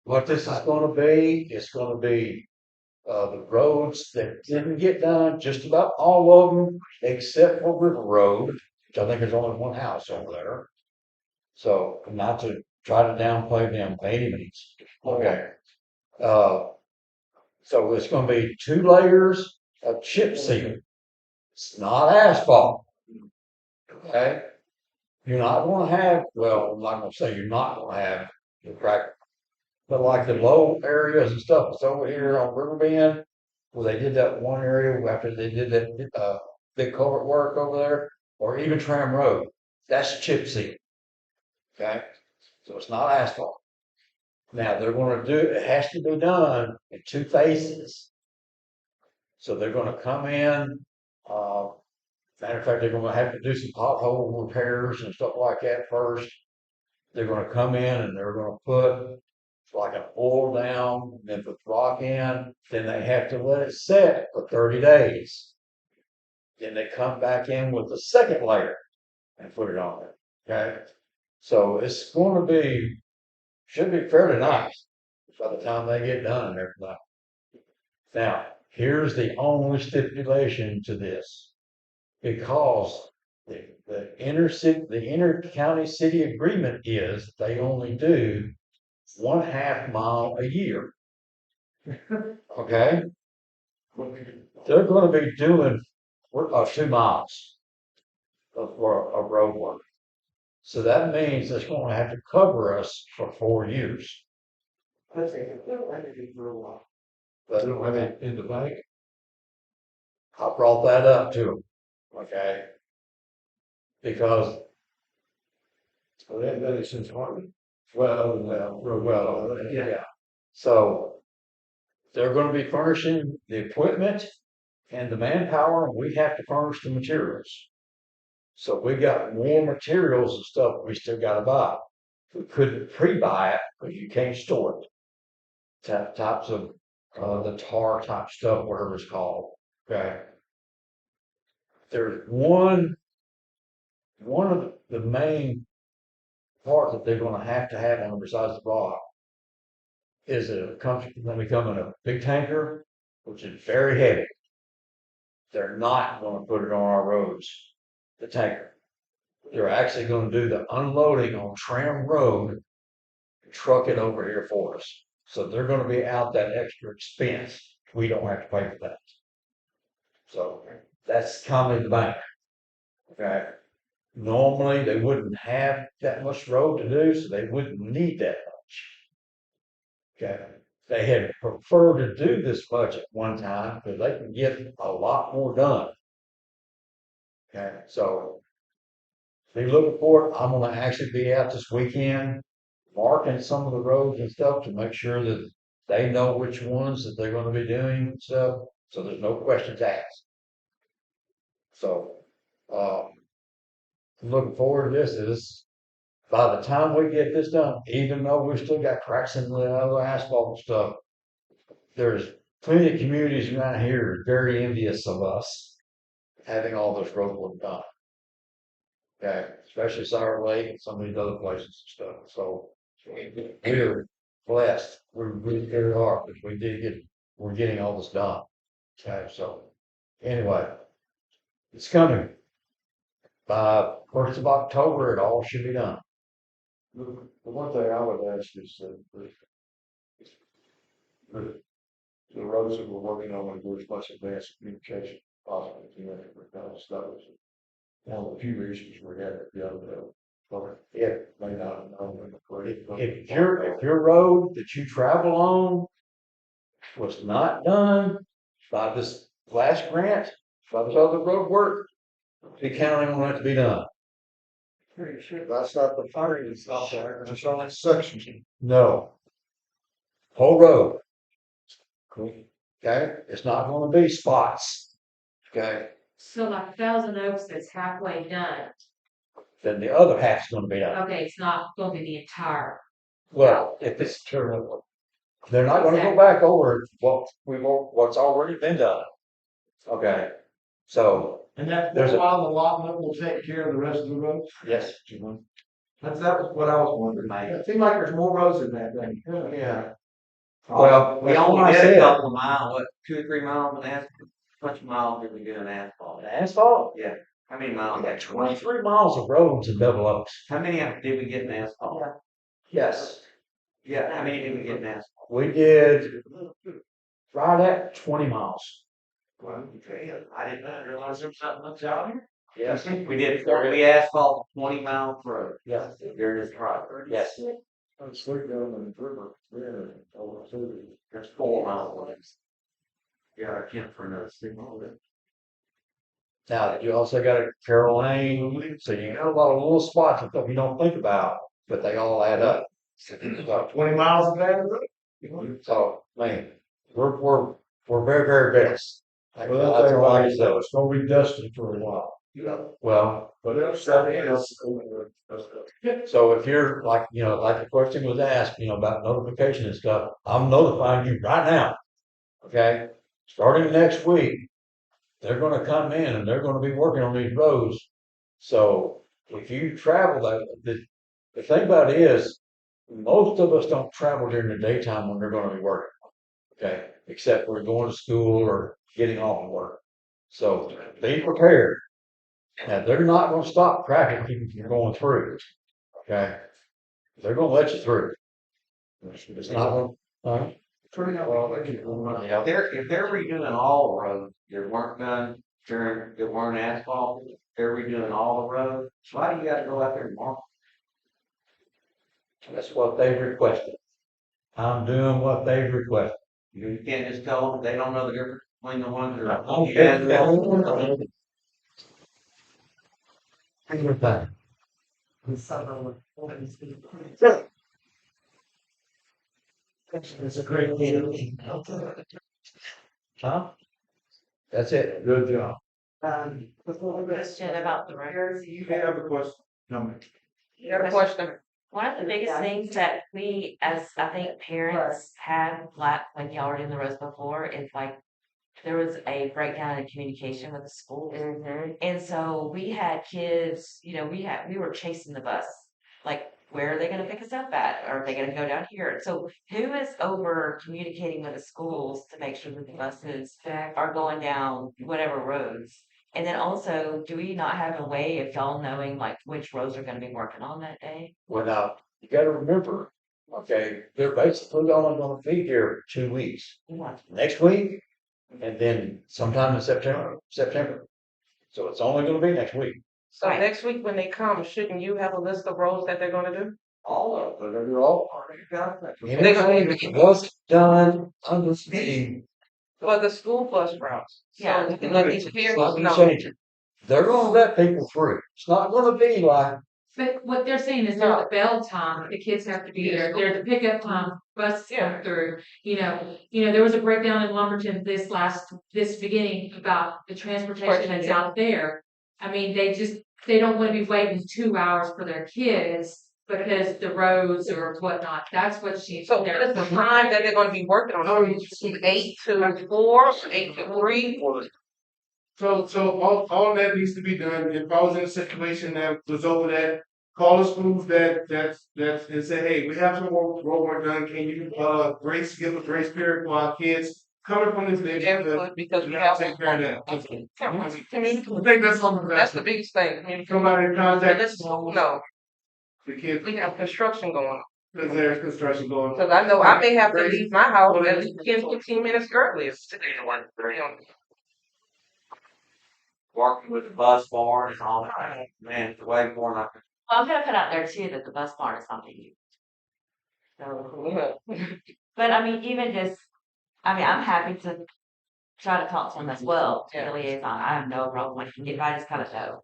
What this is gonna be, it's gonna be, the roads that didn't get done, just about all of them, except for River Road, which I think there's only one house over there. So, not to try to downplay them by any means, okay? So it's gonna be 2 layers of chip seal. It's not asphalt. Okay? You're not gonna have, well, I'm not gonna say you're not gonna have the crack, but like the low areas and stuff that's over here on River Bend, where they did that one area after they did that, big culvert work over there, or even Tram Road, that's chip seal. Okay? So it's not asphalt. Now, they're gonna do, it has to be done in 2 phases. So they're gonna come in, matter of fact, they're gonna have to do some pothole repairs and stuff like that first. They're gonna come in and they're gonna put like an oil down, then put rock in, then they have to let it set for 30 days. Then they come back in with the second layer and put it on there, okay? So it's gonna be, should be fairly nice by the time they get done and everything. Now, here's the only stipulation to this. Because the inter-county city agreement is they only do 1/2 mile a year. Okay? They're gonna be doing 2 miles of road work. So that means it's gonna have to cover us for 4 years. But they can still let it be for a while. They But don't have it in the bank. I brought that up to them, okay? Because Well, they haven't done it since Harvey. Well, yeah. So they're gonna be furnishing the equipment and the manpower, and we have to furnish the materials. So we got more materials and stuff we still gotta buy. We couldn't pre-buy it because you can't store it. Types of, the tar type stuff, whatever it's called, okay? There's one of the main part that they're gonna have to have on besides the rock is it comes when we come in a big tanker, which is very heavy. They're not gonna put it on our roads, the tanker. They're actually gonna do the unloading on Tram Road, and truck it over here for us. So they're gonna be out that extra expense. We don't have to pay for that. So that's coming to the bank. Okay. Normally, they wouldn't have that much road to do, so they wouldn't need that much. Okay, they had preferred to do this budget one time because they can get a lot more done. Okay, so be looking for it. I'm gonna actually be out this weekend marking some of the roads and stuff to make sure that they know which ones that they're gonna be doing and stuff, so there's no questions asked. So, I'm looking forward to this. By the time we get this done, even though we've still got cracks in the other asphalt and stuff, there's plenty of communities around here very envious of us having all this road work done. Okay, especially Sour Lake and some of these other places and stuff. So we're blessed. We really are because we're getting all this done. Okay, so anyway, it's coming. By 1st of October, it all should be done. the one thing I would ask is that the roads that we're working on, there's much advanced communication. possibly because that was one of the few issues we had at the other bill. But it may not have known when the grade. If your road that you travel on was not done by this last grant, by this other road work, the county will have to be done. Pretty sure. That's not the fire, it's not there, it's only sections. No. Whole road. Okay, it's not gonna be spots. Okay, So like Thousand Oaks that's halfway done, then the other half's gonna be done. okay, it's not gonna be the entire. Well, if it's they're not gonna go back over what's already been done. Okay, so, And that There's a- while allotment will take care of the rest of the road? yes. That was what I was wondering. It seemed like there's more roads in that thing. Yeah. Well, We that's what only I did a said. couple of miles, what, 2 or 3 miles of asphalt? How much miles did we do in asphalt? Asphalt? Yeah, how many miles? We got 23 miles of roads in Double Oaks. How many did we get in asphalt? Yes. Yeah, how many did we get in asphalt? We did right at 20 miles. Well, okay, I did not realize there was something much out here. Yes. We asphalt 20 miles road Yeah. during this project. Yes. I'm sleeping down in the river, yeah, over to There's 4 miles of it. Yeah, I can't for another 6 miles. Now, you also got a Carroll Lane, so you got a lot of little spots that you don't think about, but they all add up. So, 20 miles of that road? So, man, we're very, very best. That's Well, all I that's can say. it's gonna be dusty for a while. Well, But it's something else. so if you're like, like the question was asked, about notification and stuff, I'm notifying you right now. Okay, starting next week, they're gonna come in and they're gonna be working on these roads. So if you travel the thing about it is, most of us don't travel during the daytime when they're gonna be working. Okay, except we're going to school or getting off of work. So be prepared. Now, they're not gonna stop traffic from going through. Okay, they're gonna let you through. It's not gonna. If they're redoing all the roads that weren't done that weren't asphalt, they're redoing all the roads, why do you gotta go out there and mark? That's what they've requested. I'm doing what they've requested. You can't just tell them they don't know the difference between the ones that are. Okay. Everything. It's a great deal. Huh? That's it. Good job. Question about the roads. You have a question? No. You got a question? One of the biggest things that we, as I think parents had, like y'all were doing the roads before, is like there was a breakdown in communication with the schools. And so we had kids, we were chasing the bus. Like, where are they gonna pick us up at? Are they gonna go down here? So who is over communicating with the schools to make sure that the buses are going down whatever roads? And then also, do we not have a way of y'all knowing like which roads are gonna be working on that day? Well, now, you gotta remember, okay, they're basically only gonna be here 2 weeks. Next week, and then sometime in September. So it's only gonna be next week. So Right. next week when they come, shouldn't you have a list of roads that they're gonna do? All of them. They're all. They're gonna- Anything that was done under speed. For the school bus routes. So Yeah. you can let these parents Not gonna know. change it. They're gonna let people through. It's not gonna be like, But what they're saying is there's a bell time, the kids have to be there, there's a pickup time, buses come through. There was a breakdown in Lumberton this beginning about the transportation that's out there. I mean, they don't wanna be waiting 2 hours for their kids because the roads or whatnot, that's what she's. So what is the time that they're gonna be working on? From 8 to 4, 8 to 3? So all that needs to be done. If I was in a situation that was over that, call the schools that's and say, hey, we have some more road work done. Can you give a grace period for our kids coming from this neighborhood? Because we We have. gotta take care of that. I Community. think that's something That's the biggest thing. Community. Somebody in contact Let's, no, the kids we have construction going on. because there's construction going on. Cause I know I may have to leave my house at least 10, 15 minutes early. working with the bus barn and all that, man, it's way more than I Well, I'm gonna put out there too that the bus barn is not being used. So, but I mean, even just, I mean, I'm happy to try to talk to them as well, to the liaison. I have no problem with it. If I just kind of know.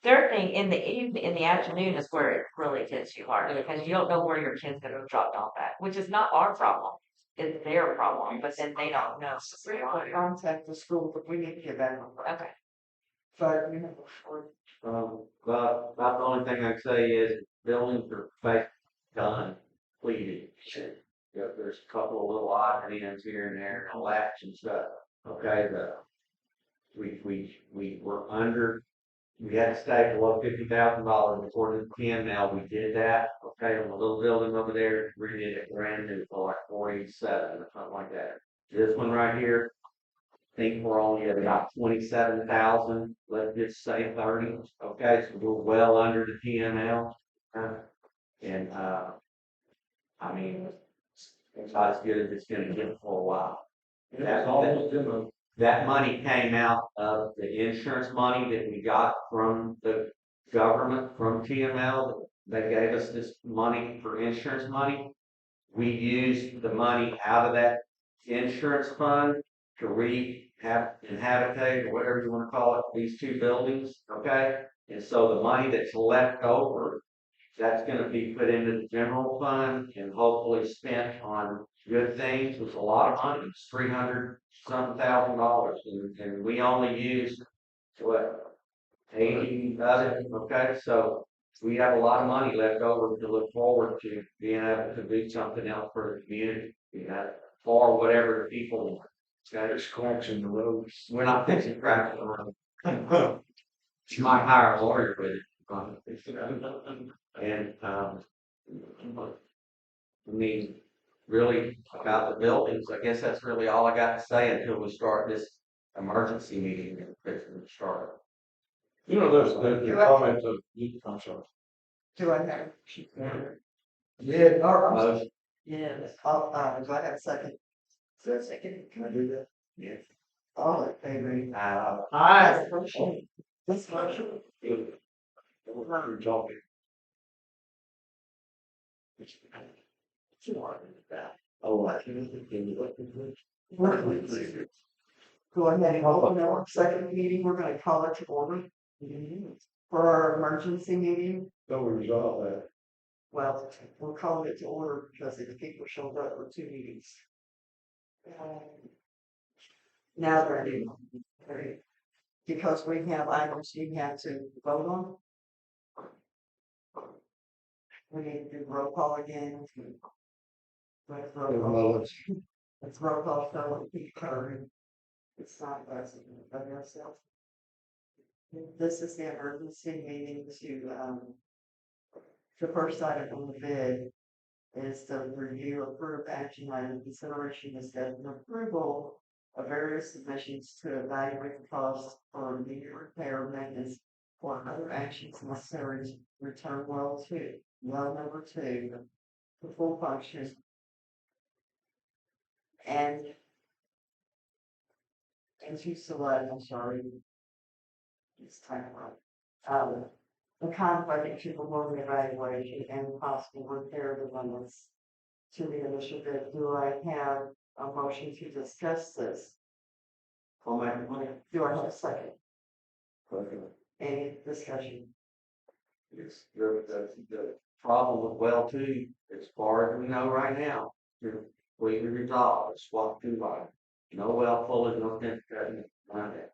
Third thing, in the evening, in the afternoon is where it really hits you hard because you don't know where your kid's gonna drop off at, which is not our problem. It's their problem, but then they don't know. We have to contact the school, but we need to get back on track. Okay. But, you know, before But about the only thing I can say is buildings are done, completed. Yeah, there's a couple of little odd ends here and there, and latch and stuff. Okay, we were under, we had to stay below $50,000 before the PML. We did that. Okay, on the little building over there, we did it brand new for like 47 or something like that. This one right here, I think we're only at about 27,000, let's just say 30, okay, so we're well under the PML. And, I mean, it's not as good as it's gonna get for a while. That money came out of the insurance money that we got from the government, from TML. They gave us this money for insurance money. We used the money out of that insurance fund to inhabitate, or whatever you want to call it, these two buildings, okay? And so the money that's left over, that's gonna be put into the general fund and hopefully spent on good things. With a lot of money, it's $300-something thousand, and we only used, what, 80 of it, okay? So we have a lot of money left over to look forward to being able to do something else for the community, you know, or whatever the people want. Okay, There's cracks in the roads. we're not fixing cracks in the road. You might hire a lawyer with it. And, I mean, really about the buildings, I guess that's really all I got to say until we start this emergency meeting and fix it to start. You know, the comment of, I'm sorry. do I have? Yeah, Motion. Yes, do I have a second? So a second, can I do that? Yes. All in favor? Aye. This motion. We're talking. Oh, I can. Go ahead and open our second meeting, we're gonna call it to order. For our emergency meeting, Don't we resolve that? well, we're calling it to order because the people showed up for 2 meetings. Now they're in, okay, because we have items we have to vote on. We need to do roll call again. Let's roll call. Let's roll call, so we covered. It's not us, but ourselves. This is the emergency meeting to, the first item on the bid is the review, approve, action item, consideration, discussion, and approval of various submissions to evaluate the cost for immediate repair, maintenance, or other actions necessary to return well number 2 to full function. And you select, I'm sorry, it's time out. The conflict to perform the evaluation and possible repair the limits to the initial bid. Do I have a motion to discuss this? Do I have a second? Any discussion? Yes, the problem with well 2, as far as we know right now, you're completely resolved, it's swap 2 line. No well full is no fence cutting, none of that.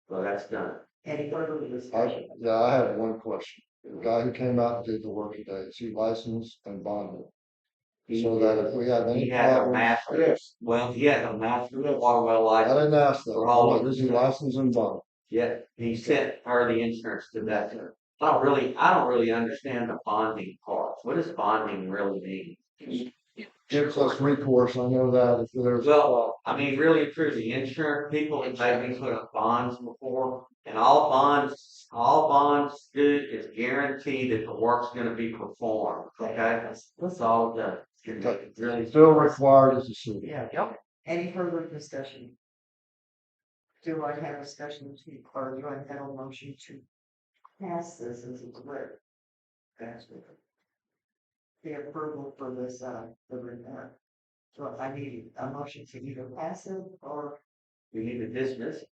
So that's done. Any further discussion? Yeah, I have one question. The guy who came out and did the work today, is he licensed and bonded? So that if we have any He has a problems, master, Yes. well, he has a master water well I license. didn't ask that. For all of Is he licensed and bonded? Yeah, he sent her the insurance to that. I don't really understand the bonding part. What does bonding really mean? Gives us recourse, I know that if there's. Well, I mean, really and truly, insurance people have made me put up bonds before, and all bonds do is guarantee that the work's gonna be performed, okay? That's all it does. It's really. Still required as a city. Yeah. Any further discussion? do I have a discussion to, or do I have a motion to pass this as a group? That's it. The approval for this, the repair. So I need a motion to either pass it or We need to dismiss it.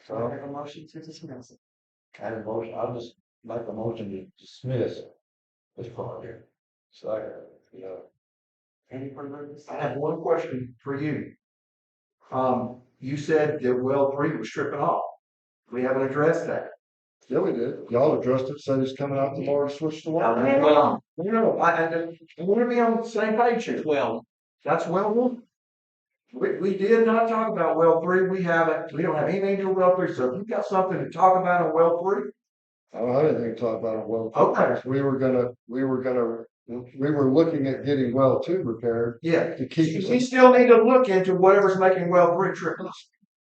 do I have a motion to dismiss it. Kind of motion, I'll just make a motion to dismiss this project. Second, yeah. Any further I have discussion? one question for you. You said that well 3 was stripping off. We haven't addressed that. Yeah, we did. Y'all addressed it, said it's coming out tomorrow to switch to water. Well, No, I want to be on the same page here. well, That's well 1. We did not talk about well 3. We don't have anything to do with well 3. So if you've got something to talk about on well 3, I don't have anything to talk about it. Well, okay. we were looking at getting well 2 repaired Yeah. to keep We it. still need to look into whatever's making well 3 triple.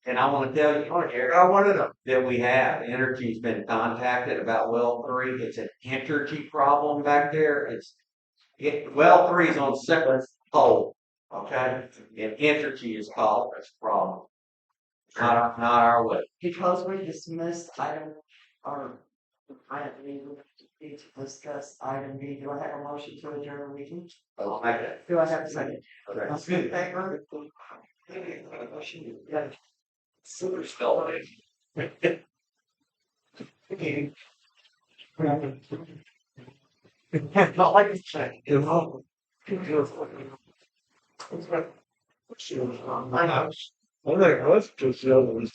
and I wanna tell you, Eric, I want to know. that we have, Energy's been contacted about well 3, it's an energy problem back there, well 3 is on separate pole, okay? And energy is called this problem. Not our way. Because we dismissed item, or item B, we need to discuss item B. Do I have a motion to adjourn the meeting? I'll make it. Do I have a second? Okay. All in favor? Motion, yeah. Super spell it. Not like it's saying. My house. I think that's just the other one.